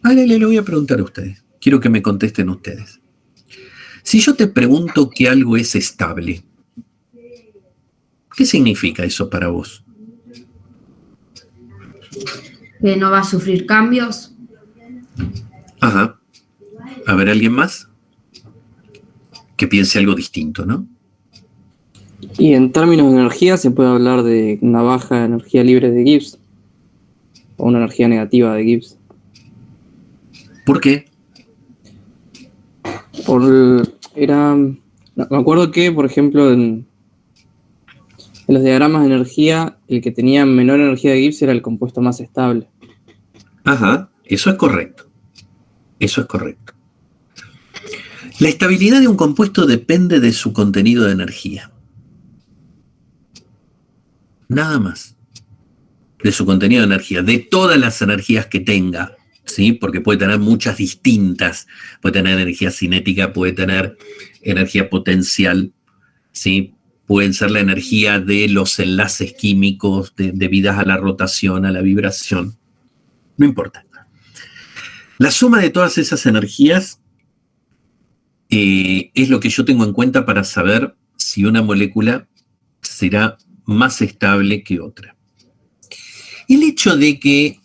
le voy a preguntar a ustedes. Quiero que me contesten ustedes. Si yo te pregunto que algo es estable, ¿qué significa eso para vos? Que no va a sufrir cambios. Ajá. A ver, ¿alguien más? Que piense algo distinto, ¿no? Y en términos de energía se puede hablar de una baja energía libre de Gibbs o una energía negativa de Gibbs. ¿Por qué? Me acuerdo que, por ejemplo, en los diagramas de energía, el que tenía menor energía de Gibbs era el compuesto más estable. Ajá, eso es correcto. Eso es correcto. La estabilidad de un compuesto depende de su contenido de energía. Nada más. De su contenido de energía, de todas las energías que tenga, ¿sí? Porque puede tener muchas distintas. Puede tener energía cinética, puede tener energía potencial, ¿sí? Pueden ser la energía de los enlaces químicos debidas a la rotación, a la vibración. No importa. La suma de todas esas energías es lo que yo tengo en cuenta para saber si una molécula será más estable que otra. El hecho de que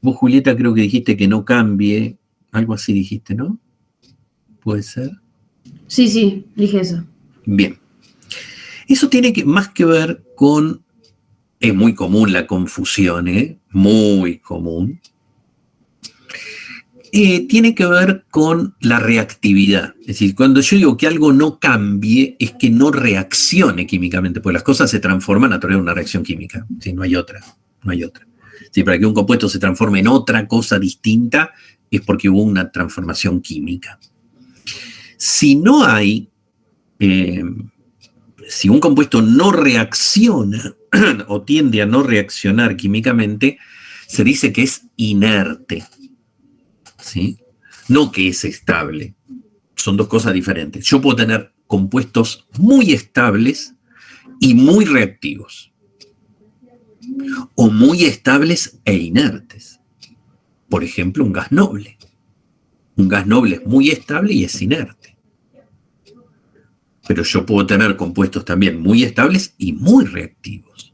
vos, Julieta, creo que dijiste que no cambie, algo así dijiste, ¿no? ¿Puede ser? Sí, dije eso. Bien. Eso tiene más que ver con, es muy común la confusión, muy común. Tiene que ver con la reactividad. Es decir, cuando yo digo que algo no cambie, es que no reaccione químicamente, porque las cosas se transforman a través de una reacción química. ¿Sí? No hay otra. ¿Sí? Para que un compuesto se transforme en otra cosa distinta, es porque hubo una transformación química. Si no hay, si un compuesto no reacciona o tiende a no reaccionar químicamente, se dice que es inerte. ¿Sí? No que es estable. Son dos cosas diferentes. Yo puedo tener compuestos muy estables y muy reactivos. O muy estables e inertes. Por ejemplo, un gas noble. Un gas noble es muy estable y es inerte. Pero yo puedo tener compuestos también muy estables y muy reactivos.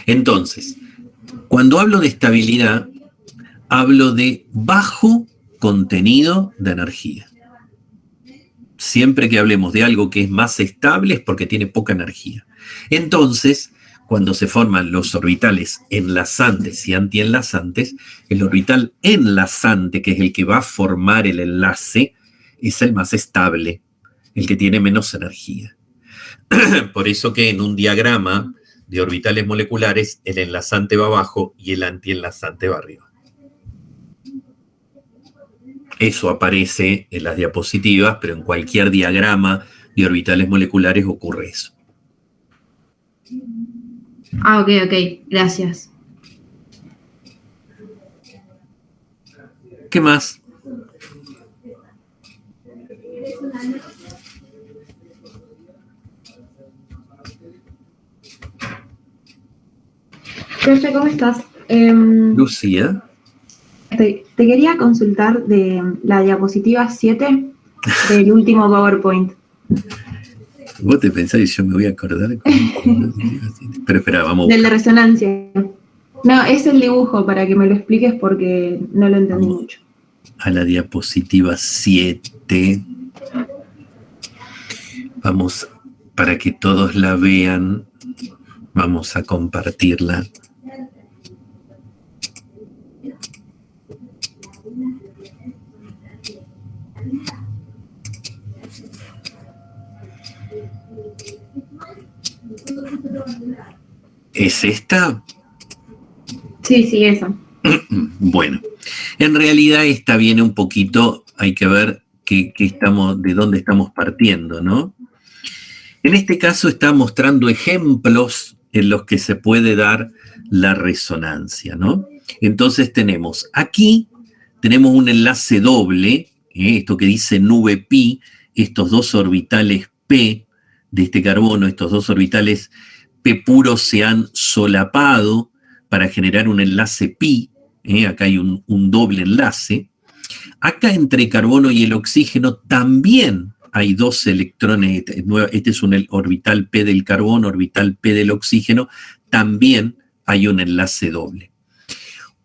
Entonces, cuando hablo de estabilidad, hablo de bajo contenido de energía. Siempre que hablemos de algo que es más estable es porque tiene poca energía. Entonces, cuando se forman los orbitales enlazantes y antienlazantes, el orbital enlazante, que es el que va a formar el enlace, es el más estable, el que tiene menos energía. Por eso que en un diagrama de orbitales moleculares, el enlazante va abajo y el antienlazante va arriba. Eso aparece en las diapositivas, pero en cualquier diagrama de orbitales moleculares ocurre eso. Ah, ok, gracias. ¿Qué más? Profe, ¿cómo estás? Lucía. Te quería consultar de la diapositiva 7 del último PowerPoint. Vos te pensás que yo me voy a acordar. Pero espera, vamos. Del de resonancia. No, es el dibujo, para que me lo expliques porque no lo entendí mucho. A la diapositiva 7. Vamos, para que todos la vean, vamos a compartirla. ¿Es esta? Sí, esa. Bueno, en realidad esta viene un poquito, hay que ver de dónde estamos partiendo, ¿no? En este caso está mostrando ejemplos en los que se puede dar la resonancia, ¿no? Entonces tenemos un enlace doble, esto que dice nube pi, estos dos orbitales P de este carbono, estos dos orbitales P puros se han solapado para generar un enlace pi, acá hay un doble enlace. Acá entre carbono y el oxígeno también hay dos electrones, este es un orbital P del carbono, orbital P del oxígeno, también hay un enlace doble.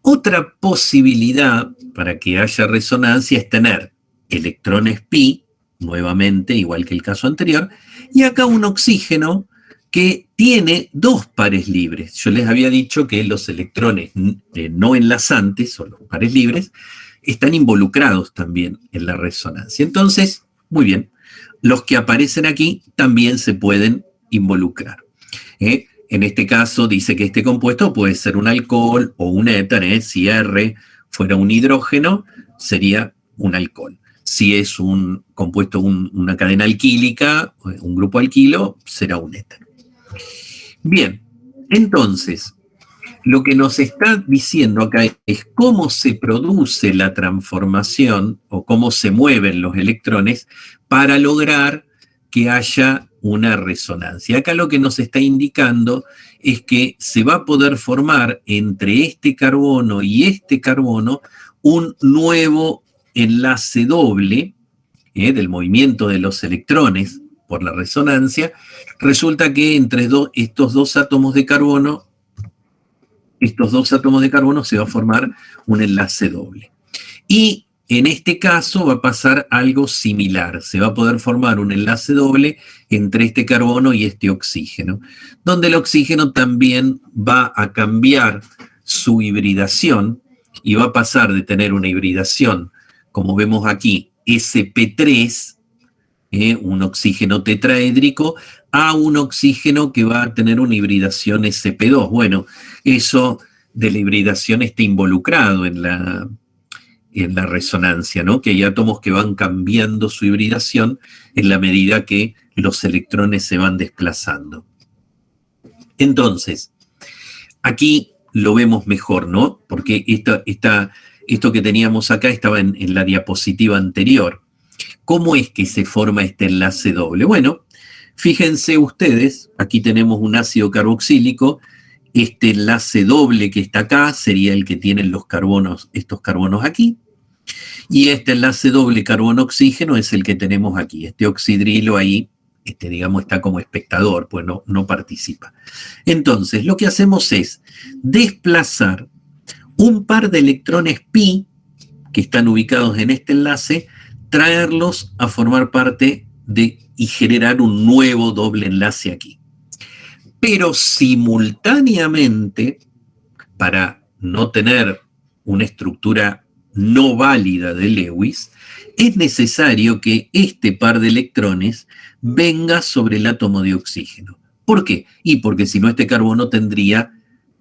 Otra posibilidad para que haya resonancia es tener electrones pi, nuevamente, igual que el caso anterior, y acá un oxígeno que tiene dos pares libres. Yo les había dicho que los electrones no enlazantes, o los pares libres, están involucrados también en la resonancia. Entonces, muy bien, los que aparecen aquí también se pueden involucrar. En este caso dice que este compuesto puede ser un alcohol o un éter. Si R fuera un hidrógeno, sería un alcohol. Si es un compuesto, una cadena alquílica, un grupo alquilo, será un éter. Bien, entonces, lo que nos está diciendo acá es cómo se produce la transformación o cómo se mueven los electrones para lograr que haya una resonancia. Acá lo que nos está indicando es que se va a poder formar entre este carbono y este carbono un nuevo enlace doble del movimiento de los electrones por la resonancia. Resulta que entre estos dos átomos de carbono se va a formar un enlace doble. Y en este caso va a pasar algo similar. Se va a poder formar un enlace doble entre este carbono y este oxígeno, donde el oxígeno también va a cambiar su hibridación y va a pasar de tener una hibridación, como vemos aquí, sp3, un oxígeno tetraédrico, a un oxígeno que va a tener una hibridación sp2. Bueno, eso de la hibridación está involucrado en la resonancia, ¿no? Que hay átomos que van cambiando su hibridación en la medida que los electrones se van desplazando. Entonces, aquí lo vemos mejor, ¿no? Porque esto que teníamos acá estaba en la diapositiva anterior. ¿Cómo es que se forma este enlace doble? Bueno, fíjense ustedes, aquí tenemos un ácido carboxílico. Este enlace doble que está acá sería el que tienen estos carbonos aquí. Y este enlace doble carbono-oxígeno es el que tenemos aquí. Este oxidrilo ahí, digamos, está como espectador, pues no participa. Entonces, lo que hacemos es desplazar un par de electrones pi que están ubicados en este enlace, traerlos a formar parte y generar un nuevo doble enlace aquí. Pero simultáneamente, para no tener una estructura no válida de Lewis, es necesario que este par de electrones venga sobre el átomo de oxígeno. ¿Por qué? Y porque si no, este carbono tendría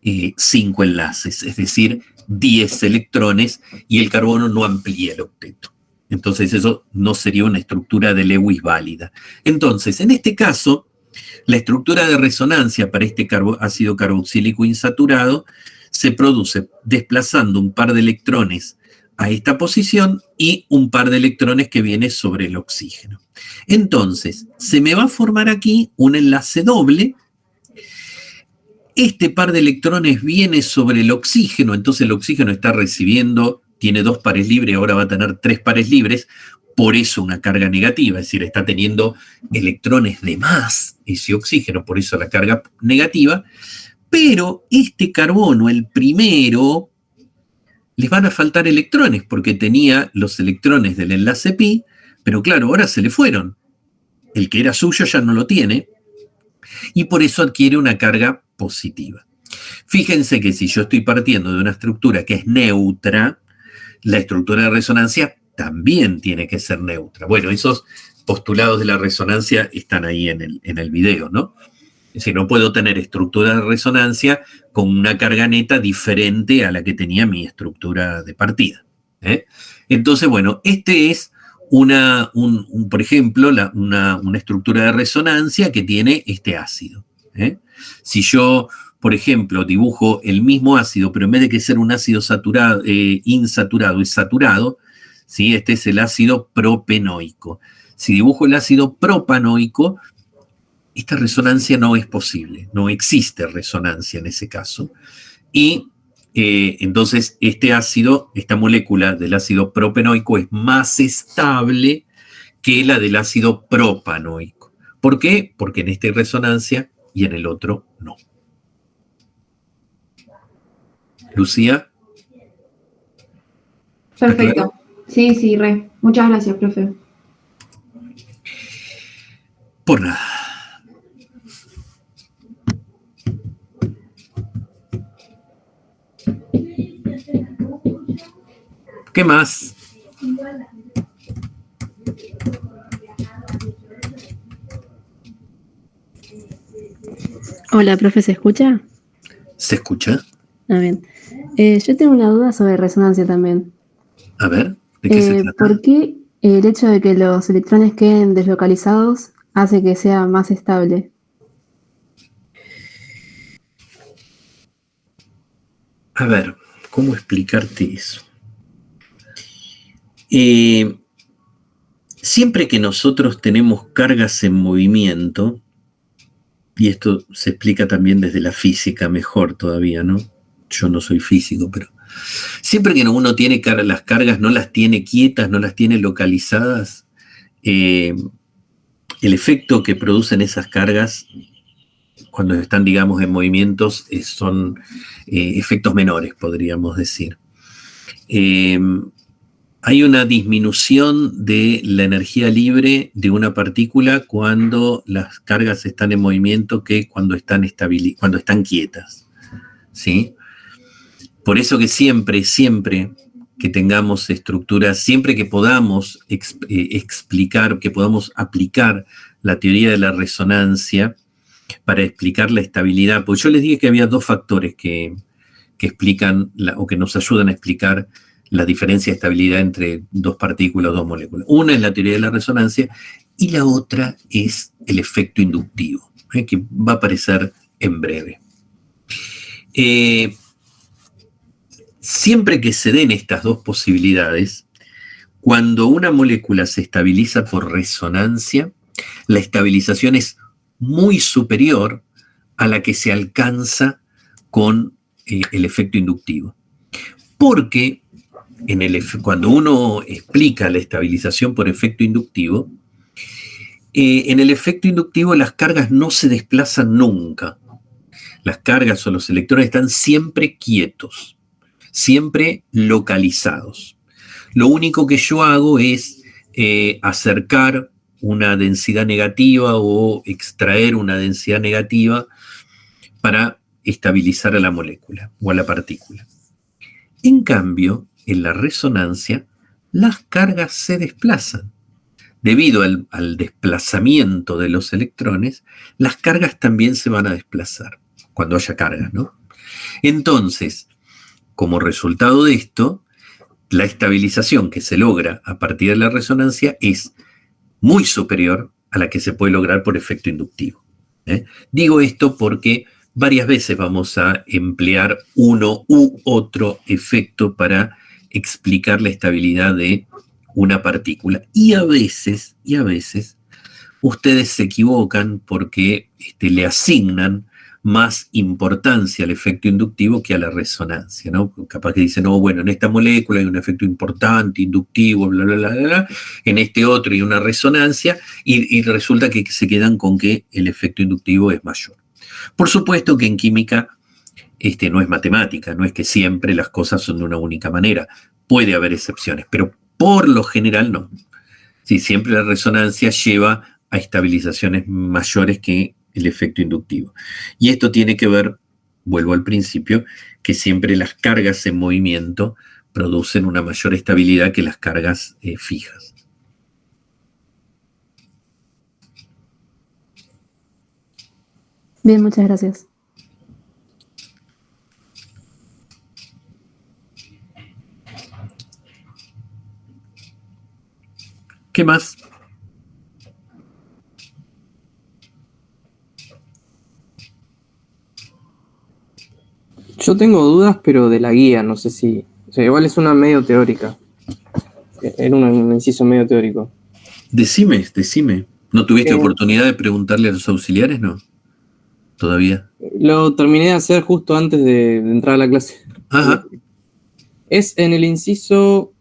5 enlaces, es decir, 10 electrones, y el carbono no amplía el octeto. Entonces eso no sería una estructura de Lewis válida. Entonces, en este caso, la estructura de resonancia para este ácido carboxílico insaturado se produce desplazando un par de electrones a esta posición y un par de electrones que viene sobre el oxígeno. Entonces, se me va a formar aquí un enlace doble. Este par de electrones viene sobre el oxígeno, entonces el oxígeno está recibiendo, tiene 2 pares libres, ahora va a tener 3 pares libres, por eso una carga negativa, es decir, está teniendo electrones de más ese oxígeno, por eso la carga negativa, pero este carbono, el primero, les van a faltar electrones, porque tenía los electrones del enlace pi, pero claro, ahora se le fueron. El que era suyo ya no lo tiene, y por eso adquiere una carga positiva. Fíjense que si yo estoy partiendo de una estructura que es neutra, la estructura de resonancia también tiene que ser neutra. Bueno, esos postulados de la resonancia están ahí en el video, ¿no? Es decir, no puedo tener estructura de resonancia con una carga neta diferente a la que tenía mi estructura de partida. Entonces, bueno, este es por ejemplo, una estructura de resonancia que tiene este ácido. Si yo, por ejemplo, dibujo el mismo ácido, pero en vez de que ser un ácido saturado, insaturado, es saturado, ¿sí? Este es el ácido propenoico. Si dibujo el ácido propanoico, esta resonancia no es posible, no existe resonancia en ese caso. Y entonces esta molécula del ácido propenoico es más estable que la del ácido propanoico. ¿Por qué? Porque en esta hay resonancia y en el otro no. Lucía. Perfecto. Sí, sí, re. Muchas gracias, profe. Por nada. ¿Qué más? Hola, profe, ¿se escucha? ¿Se escucha? Ah, bien. Yo tengo una duda sobre resonancia también. A ver, ¿de qué se trata? ¿Por qué el hecho de que los electrones queden deslocalizados hace que sea más estable? A ver, ¿cómo explicarte eso? Siempre que nosotros tenemos cargas en movimiento, y esto se explica también desde la física mejor todavía, ¿no? Yo no soy físico, pero siempre que uno tiene las cargas, no las tiene quietas, no las tiene localizadas, el efecto que producen esas cargas cuando están, digamos, en movimientos son efectos menores, podríamos decir. Hay una disminución de la energía libre de una partícula cuando las cargas están en movimiento que cuando están quietas, ¿sí? Por eso que siempre que tengamos estructuras, siempre que podamos explicar, que podamos aplicar la teoría de la resonancia para explicar la estabilidad, porque yo les dije que había 2 factores que explican o que nos ayudan a explicar la diferencia de estabilidad entre 2 partículas, 2 moléculas. Una es la teoría de la resonancia y la otra es el efecto inductivo, que va a aparecer en breve. Siempre que se den estas 2 posibilidades, cuando una molécula se estabiliza por resonancia, la estabilización es muy superior a la que se alcanza con el efecto inductivo. Porque cuando uno explica la estabilización por efecto inductivo, en el efecto inductivo las cargas no se desplazan nunca. Las cargas o los electrones están siempre quietos, siempre localizados. Lo único que yo hago es acercar una densidad negativa o extraer una densidad negativa para estabilizar a la molécula o a la partícula. En cambio, en la resonancia, las cargas se desplazan. debido al desplazamiento de los electrones, las cargas también se van a desplazar cuando haya cargas, ¿no? Entonces, como resultado de esto, la estabilización que se logra a partir de la resonancia es muy superior a la que se puede lograr por efecto inductivo. Digo esto porque varias veces vamos a emplear uno u otro efecto para explicar la estabilidad de una partícula. Y a veces, ustedes se equivocan porque le asignan más importancia al efecto inductivo que a la resonancia, ¿no? Capaz que dicen, no, bueno, en esta molécula hay un efecto importante, inductivo, bla, bla, bla, bla, bla. En este otro hay una resonancia, y resulta que se quedan con que el efecto inductivo es mayor. Por supuesto que en química no es matemática, no es que siempre las cosas son de una única manera. Puede haber excepciones, pero por lo general no. Sí, siempre la resonancia lleva a estabilizaciones mayores que el efecto inductivo. Y esto tiene que ver, vuelvo al principio, que siempre las cargas en movimiento producen una mayor estabilidad que las cargas fijas. Bien, muchas gracias. ¿Qué más? Yo tengo dudas, pero de la guía, no sé si... O sea, igual es una medio teórica. Era un inciso medio teórico. Decime. ¿No tuviste oportunidad de preguntarle a los auxiliares, no? ¿Todavía? Lo terminé de hacer justo antes de entrar a la clase. Ajá. Es en el inciso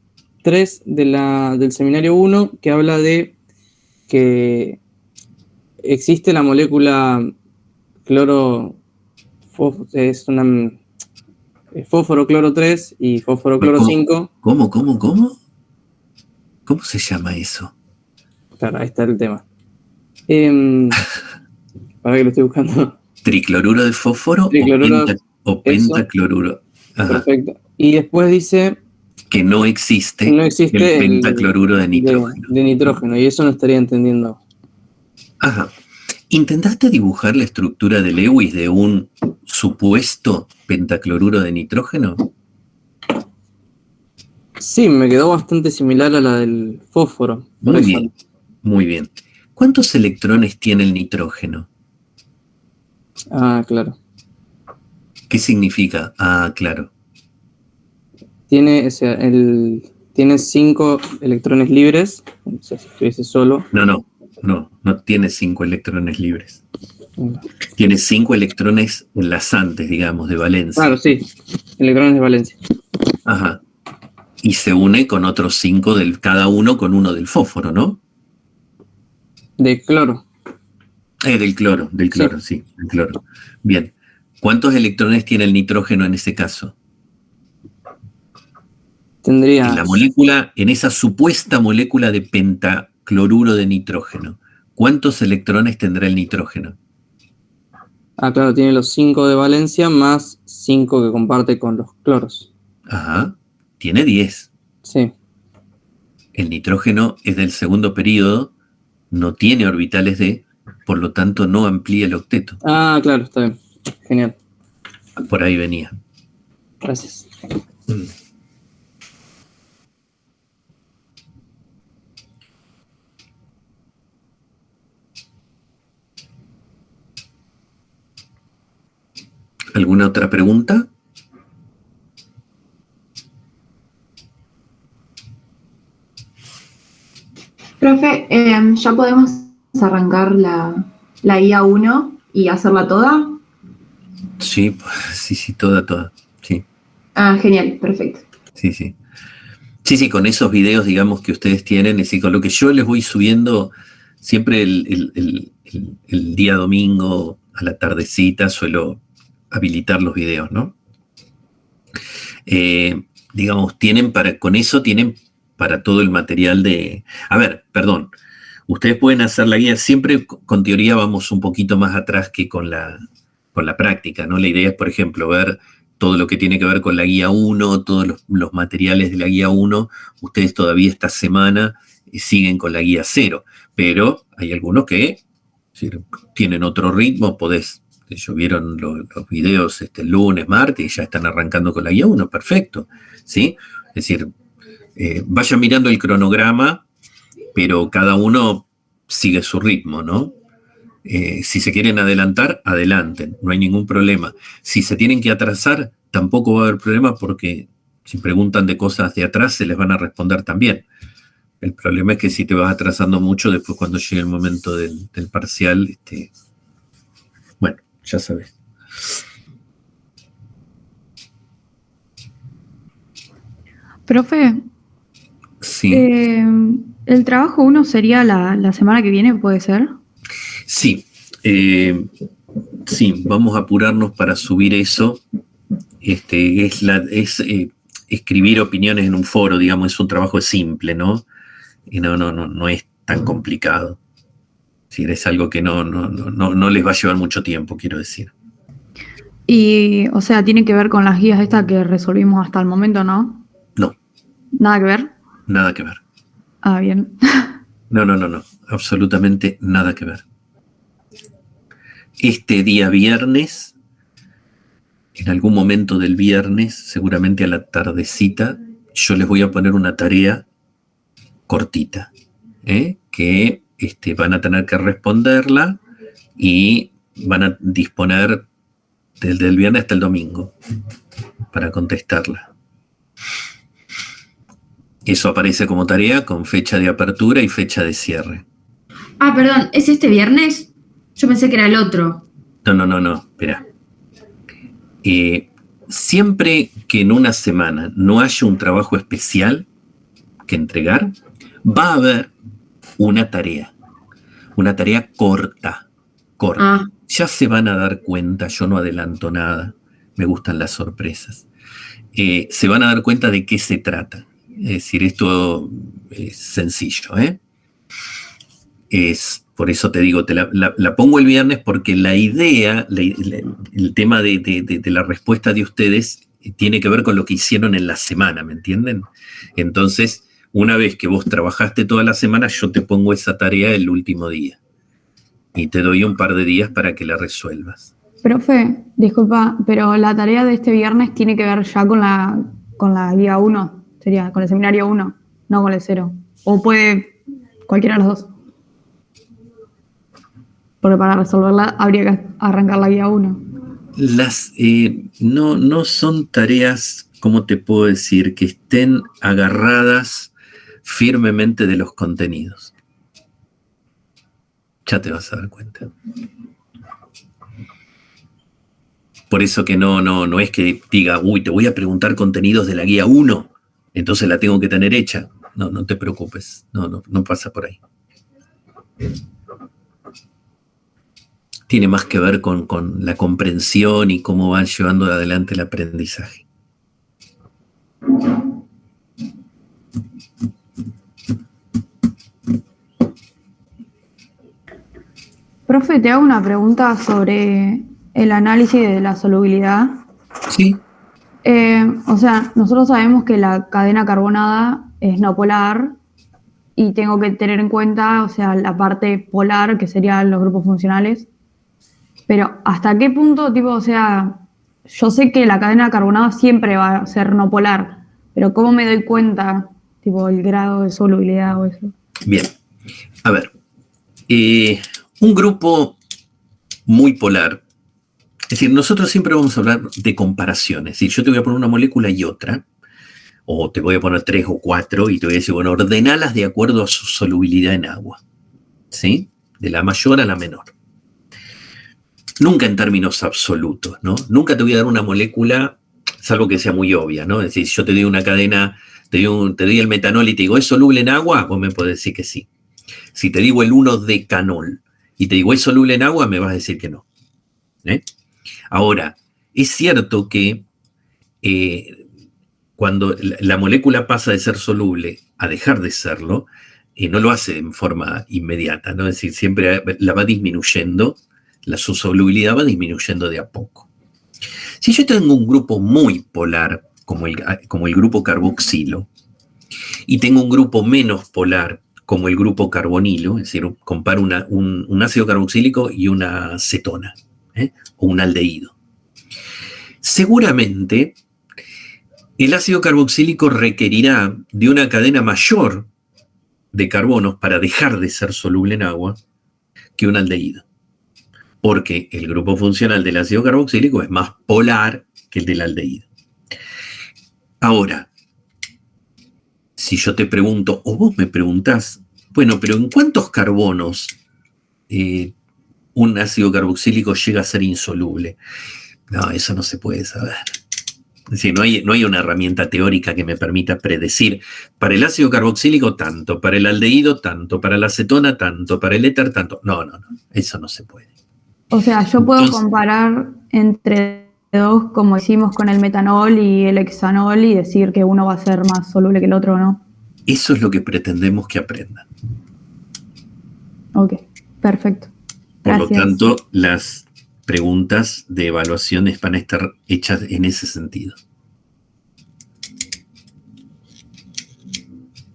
3 del seminario 1, que habla de que existe la molécula cloro... Es una... fósforo cloro 3 y fósforo cloro 5. ¿Cómo? ¿Cómo se llama eso? Claro, ahí está el tema. Para que lo estoy buscando. ¿Tricloruro de fósforo o pentacloruro? Ajá. Perfecto. Y después dice... que no existe el pentacloruro de nitrógeno. De nitrógeno, y eso no estaría entendiendo. Ajá. ¿Intentaste dibujar la estructura de Lewis de un supuesto pentacloruro de nitrógeno? Sí, me quedó bastante similar a la del fósforo. Muy bien. ¿Cuántos electrones tiene el nitrógeno? Ah, claro. ¿Qué significa? Ah, claro. Tiene 5 electrones libres. O sea, si estuviese solo. No tiene 5 electrones libres. Tiene 5 electrones enlazantes, digamos, de valencia. Claro, sí. Electrones de valencia. Ajá. Y se une con otros 5 cada uno con uno del fósforo, ¿no? De cloro. Del cloro, sí, del cloro. Bien. ¿Cuántos electrones tiene el nitrógeno en ese caso? Tendría... En la molécula, en esa supuesta molécula de pentacloruro de nitrógeno, ¿cuántos electrones tendrá el nitrógeno? Ah, claro, tiene los 5 de valencia más 5 que comparte con los cloros. Ajá, tiene 10. Sí. El nitrógeno es del segundo período, no tiene orbitales d, por lo tanto no amplía el octeto. Ah, claro, está bien. Genial. Por ahí venía. Gracias. ¿Alguna otra pregunta? Profe, ¿ya podemos arrancar la guía 1 y hacerla toda? Sí, toda, sí. Ah, genial, perfecto. Sí. Sí, con esos videos, digamos, que ustedes tienen, es decir, con lo que yo les voy subiendo siempre el día domingo a la tardecita, suelo habilitar los videos, ¿no? Digamos, con eso tienen para todo el material de... A ver, perdón, ustedes pueden hacer la guía, siempre con teoría vamos un poquito más atrás que con la práctica, ¿no? La idea es, por ejemplo, ver todo lo que tiene que ver con la guía 1, todos los materiales de la guía 1, ustedes todavía esta semana siguen con la guía 0, pero hay algunos que tienen otro ritmo, ellos vieron los videos el lunes, martes, y ya están arrancando con la guía 1, perfecto, ¿sí? Es decir, vayan mirando el cronograma, pero cada uno sigue su ritmo, ¿no? Si se quieren adelantar, adelanten, no hay ningún problema. Si se tienen que atrasar, tampoco va a haber problema, porque si preguntan de cosas de atrás, se les van a responder también. El problema es que si te vas atrasando mucho, después cuando llegue el momento del parcial, bueno, ya sabes. Profe, Sí. el trabajo 1 sería la semana que viene, ¿puede ser? Sí, sí, vamos a apurarnos para subir eso. Escribir opiniones en un foro, digamos, es un trabajo simple, ¿no? Y no es tan complicado. Es decir, es algo que no les va a llevar mucho tiempo, quiero decir. Y, o sea, tiene que ver con las guías estas que resolvimos hasta el momento, ¿no? No, ¿Nada que ver? nada que ver. Ah, bien. No, absolutamente nada que ver. Este día viernes, en algún momento del viernes, seguramente a la tardecita, yo les voy a poner una tarea cortita, que van a tener que responderla y van a disponer desde el viernes hasta el domingo para contestarla. Eso aparece como tarea con fecha de apertura y fecha de cierre. Ah, perdón, ¿es este viernes? Yo pensé que era el otro. No, espera. Siempre que en una semana no haya un trabajo especial que entregar, va a haber una tarea corta. Ah. Ya se van a dar cuenta, yo no adelanto nada, me gustan las sorpresas. Se van a dar cuenta de qué se trata. Es decir, esto es sencillo, por eso te digo, la pongo el viernes, porque la idea, el tema de la respuesta de ustedes tiene que ver con lo que hicieron en la semana, ¿me entienden? Entonces, una vez que vos trabajaste toda la semana, yo te pongo esa tarea el último día y te doy un par de días para que la resuelvas. Profe, disculpa, pero la tarea de este viernes tiene que ver ya con la guía 1, sería con el seminario 1, no con el 0. O puede cualquiera de los dos. Porque para resolverla habría que arrancar la guía 1. No son tareas, ¿cómo te puedo decir?, que estén agarradas firmemente de los contenidos. Ya te vas a dar cuenta. Por eso que no es que diga, te voy a preguntar contenidos de la guía 1, entonces la tengo que tener hecha. No te preocupes, no pasa por ahí. Tiene más que ver con la comprensión y cómo van llevando adelante el aprendizaje. Profe, te hago una pregunta sobre el análisis de la solubilidad. Sí. O sea, nosotros sabemos que la cadena carbonada es no polar y tengo que tener en cuenta, o sea, la parte polar, que serían los grupos funcionales. Pero ¿hasta qué punto, o sea, yo sé que la cadena carbonada siempre va a ser no polar, pero ¿cómo me doy cuenta, el grado de solubilidad o eso? Bien, a ver, un grupo muy polar, es decir, nosotros siempre vamos a hablar de comparaciones, es decir, yo te voy a poner una molécula y otra, o te voy a poner 3 o 4 y te voy a decir, bueno, ordenalas de acuerdo a su solubilidad en agua, ¿sí? De la mayor a la menor. Nunca en términos absolutos, ¿no? Nunca te voy a dar una molécula, salvo que sea muy obvia, ¿no? Es decir, si yo te doy una cadena, te doy el metanol y te digo, ¿es soluble en agua? Vos me podés decir que sí. Si te digo el 1-decanol y te digo, ¿es soluble en agua? Me vas a decir que no. Ahora, es cierto que cuando la molécula pasa de ser soluble a dejar de serlo, no lo hace en forma inmediata, ¿no? Es decir, siempre la va disminuyendo. Su solubilidad va disminuyendo de a poco. Si yo tengo un grupo muy polar, como el grupo carboxilo, y tengo un grupo menos polar, como el grupo carbonilo, es decir, comparo un ácido carboxílico y una cetona, o un aldehído. Seguramente el ácido carboxílico requerirá de una cadena mayor de carbonos para dejar de ser soluble en agua que un aldehído, porque el grupo funcional del ácido carboxílico es más polar que el del aldehído. Ahora, si yo te pregunto, o vos me preguntás, bueno, pero ¿en cuántos carbonos un ácido carboxílico llega a ser insoluble? No, eso no se puede saber. Es decir, no hay una herramienta teórica que me permita predecir para el ácido carboxílico tanto, para el aldehído tanto, para la acetona tanto, para el éter tanto. No, eso no se puede. O sea, yo puedo comparar entre dos, como hicimos con el metanol y el hexanol, y decir que uno va a ser más soluble que el otro, ¿no? Eso es lo que pretendemos que aprendan. Ok, perfecto. Por Gracias. lo tanto, las preguntas de evaluaciones van a estar hechas en ese sentido.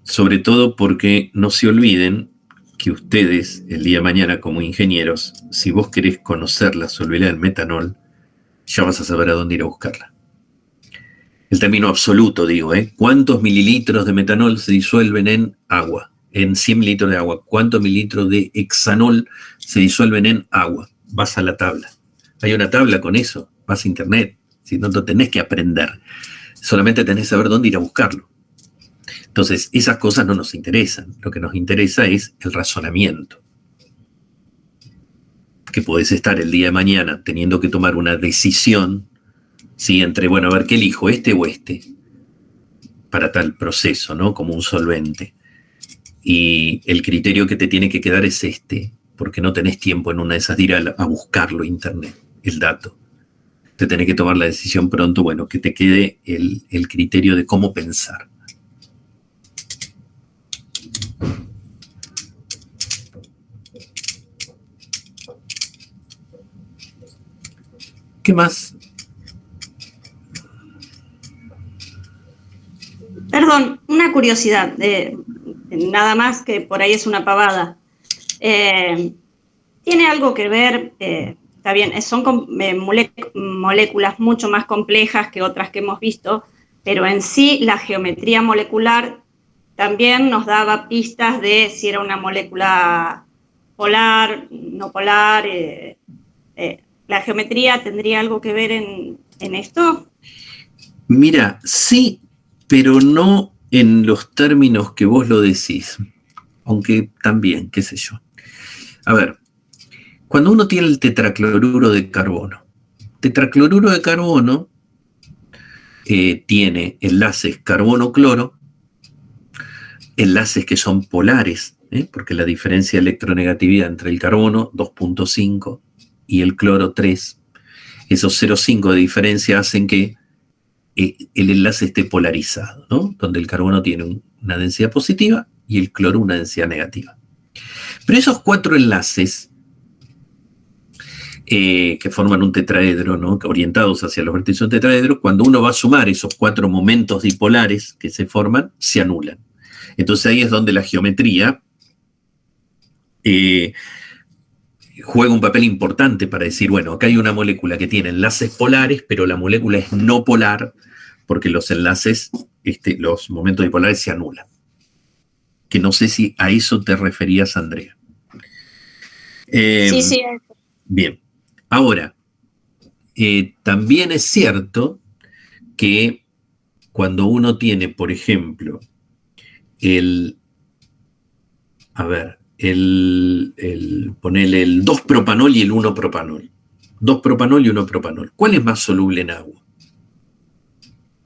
Sobre todo porque no se olviden que ustedes, el día de mañana como ingenieros, si vos querés conocer la solubilidad del metanol, ya vas a saber a dónde ir a buscarla. El término absoluto, digo, ¿cuántos mililitros de metanol se disuelven en agua? En 100 mililitros de agua. ¿Cuántos mililitros de hexanol se disuelven en agua? Vas a la tabla. Hay una tabla con eso. Vas a internet. Si no, no tenés que aprender. Solamente tenés que saber dónde ir a buscarlo. Entonces, esas cosas no nos interesan. Lo que nos interesa es el razonamiento. Que podés estar el día de mañana teniendo que tomar una decisión, ¿sí? Entre, bueno, a ver, ¿qué elijo? ¿Este o este? Para tal proceso, ¿no? Como un solvente. Y el criterio que te tiene que quedar es este, porque no tenés tiempo en una de esas de ir a buscarlo en internet, el dato. Te tenés que tomar la decisión pronto, bueno, que te quede el criterio de cómo pensar. ¿Qué más? Perdón, una curiosidad, nada más que por ahí es una pavada. Tiene algo que ver, está bien, son moléculas mucho más complejas que otras que hemos visto, pero en sí la geometría molecular también nos daba pistas de si era una molécula polar, no polar. ¿La geometría tendría algo que ver en esto? Mira, sí, pero no en los términos que vos lo decís, aunque también, qué sé yo. A ver, cuando uno tiene el tetracloruro de carbono tiene enlaces carbono-cloro, enlaces que son polares, porque la diferencia de electronegatividad entre el carbono, 2.5, y el cloro, 3, esos 0,5 de diferencia hacen que el enlace esté polarizado, ¿no? Donde el carbono tiene una densidad positiva y el cloro una densidad negativa. Pero esos 4 enlaces que forman un tetraedro, ¿no? Orientados hacia los vértices de un tetraedro, cuando uno va a sumar esos 4 momentos dipolares que se forman, se anulan. Entonces ahí es donde la geometría juega un papel importante para decir, bueno, acá hay una molécula que tiene enlaces polares, pero la molécula es no polar porque los enlaces, los momentos dipolares se anulan. Que no sé si a eso te referías, Andrea. Sí. Bien. Ahora, también es cierto que cuando uno tiene, por ejemplo, ponele el 2-propanol y el 1-propanol. 2-propanol y 1-propanol. ¿Cuál es más soluble en agua?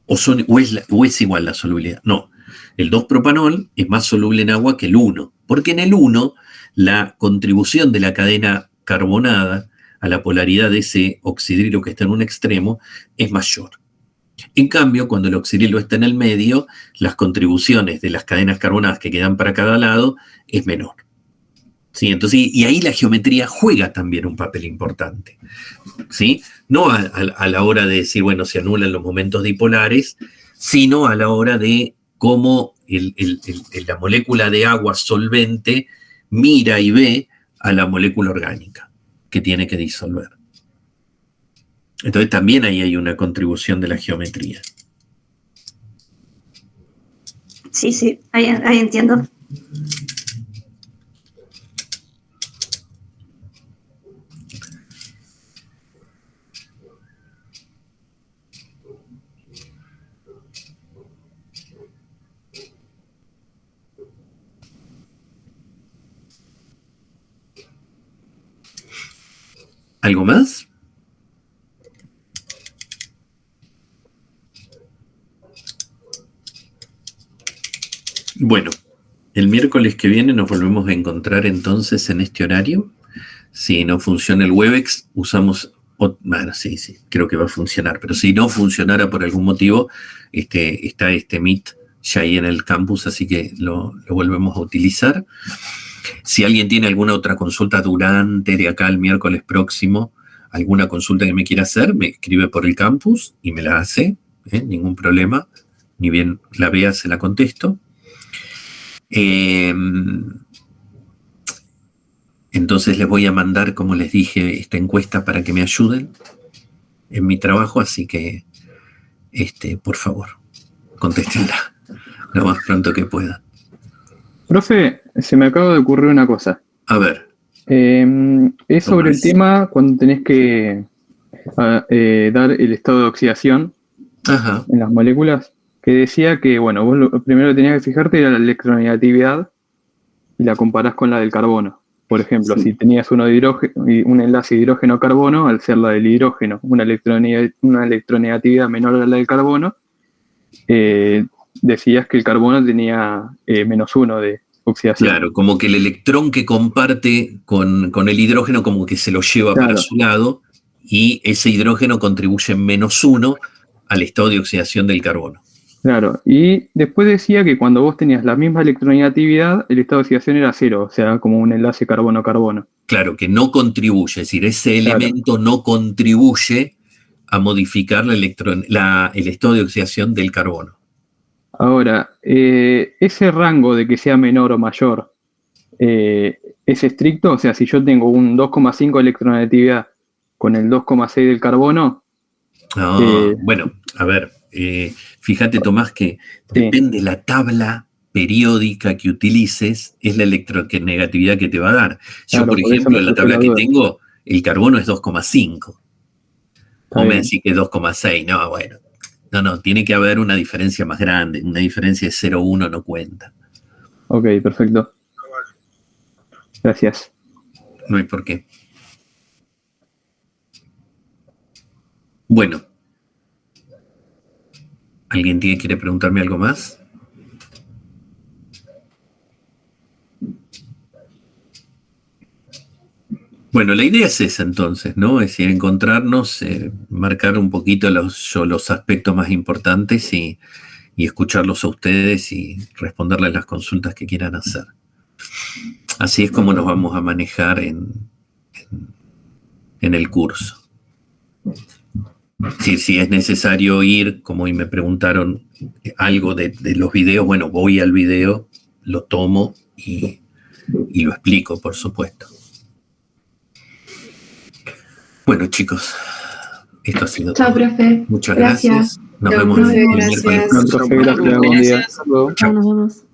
¿O es igual la solubilidad? No. El 2-propanol es más soluble en agua que el 1, porque en el 1 la contribución de la cadena carbonada a la polaridad de ese oxidrilo que está en un extremo es mayor. En cambio, cuando el oxidrilo está en el medio, las contribuciones de las cadenas carbonadas que quedan para cada lado es menor. ¿Sí? Entonces, y ahí la geometría juega también un papel importante. ¿Sí? No a la hora de decir, bueno, se anulan los momentos dipolares, sino a la hora de cómo la molécula de agua solvente mira y ve a la molécula orgánica que tiene que disolver. Entonces también ahí hay una contribución de la geometría. Sí, ahí entiendo. ¿Algo más? Bueno, el miércoles que viene nos volvemos a encontrar entonces en este horario. Si no funciona el Webex, usamos... Bueno, sí, creo que va a funcionar. Pero si no funcionara por algún motivo, está este Meet ya ahí en el campus, así que lo volvemos a utilizar. Si alguien tiene alguna otra consulta durante de acá al miércoles próximo, alguna consulta que me quiera hacer, me escribe por el campus y me la hace, ningún problema. Ni bien la vea, se la contesto. Entonces les voy a mandar, como les dije, esta encuesta para que me ayuden en mi trabajo, así que, por favor, contéstenla lo más pronto que puedan. Profe, se me acaba de ocurrir una cosa. A ver. Es sobre el tema cuando tenés que dar el estado de oxidación en las moléculas, que decía que, bueno, vos lo primero que tenías que fijarte era la electronegatividad y la comparás con la del carbono. Por ejemplo, si tenías un enlace hidrógeno-carbono, al ser la del hidrógeno una electronegatividad menor a la del carbono, decías que el carbono tenía -1 de oxidación. Claro, como que el electrón que comparte con el hidrógeno como que se lo lleva para su lado y ese hidrógeno contribuye -1 al estado de oxidación del carbono. Claro, y después decía que cuando vos tenías la misma electronegatividad, el estado de oxidación era 0, o sea, como un enlace carbono-carbono. Claro, que no contribuye, es decir, ese elemento no contribuye a modificar el estado de oxidación del carbono. Ahora, ese rango de que sea menor o mayor, ¿es estricto? O sea, si yo tengo un 2,5 electronegatividad con el 2,6 del carbono... Bueno, a ver, fíjate, Tomás, que depende la tabla periódica que utilices, es la electronegatividad que te va a dar. Yo, por ejemplo, en la tabla que tengo, el carbono es 2,5. No me decís que es 2,6, no, bueno. No, tiene que haber una diferencia más grande. Una diferencia de 0,1 no cuenta. Ok, perfecto. Gracias. No hay por qué. Bueno. ¿Alguien quiere preguntarme algo más? Bueno, la idea es esa entonces, ¿no? Es decir, encontrarnos, marcar un poquito los aspectos más importantes y escucharlos a ustedes y responderles las consultas que quieran hacer. Así es como nos vamos a manejar en el curso. Si es necesario ir, como hoy me preguntaron algo de los videos, bueno, voy al video, lo tomo y lo explico, por supuesto. Bueno, chicos, esto ha sido todo. Profe. Muchas gracias. Nos vemos Profe, el miércoles. Profe, gracias. Buen día. Chao, nos vemos.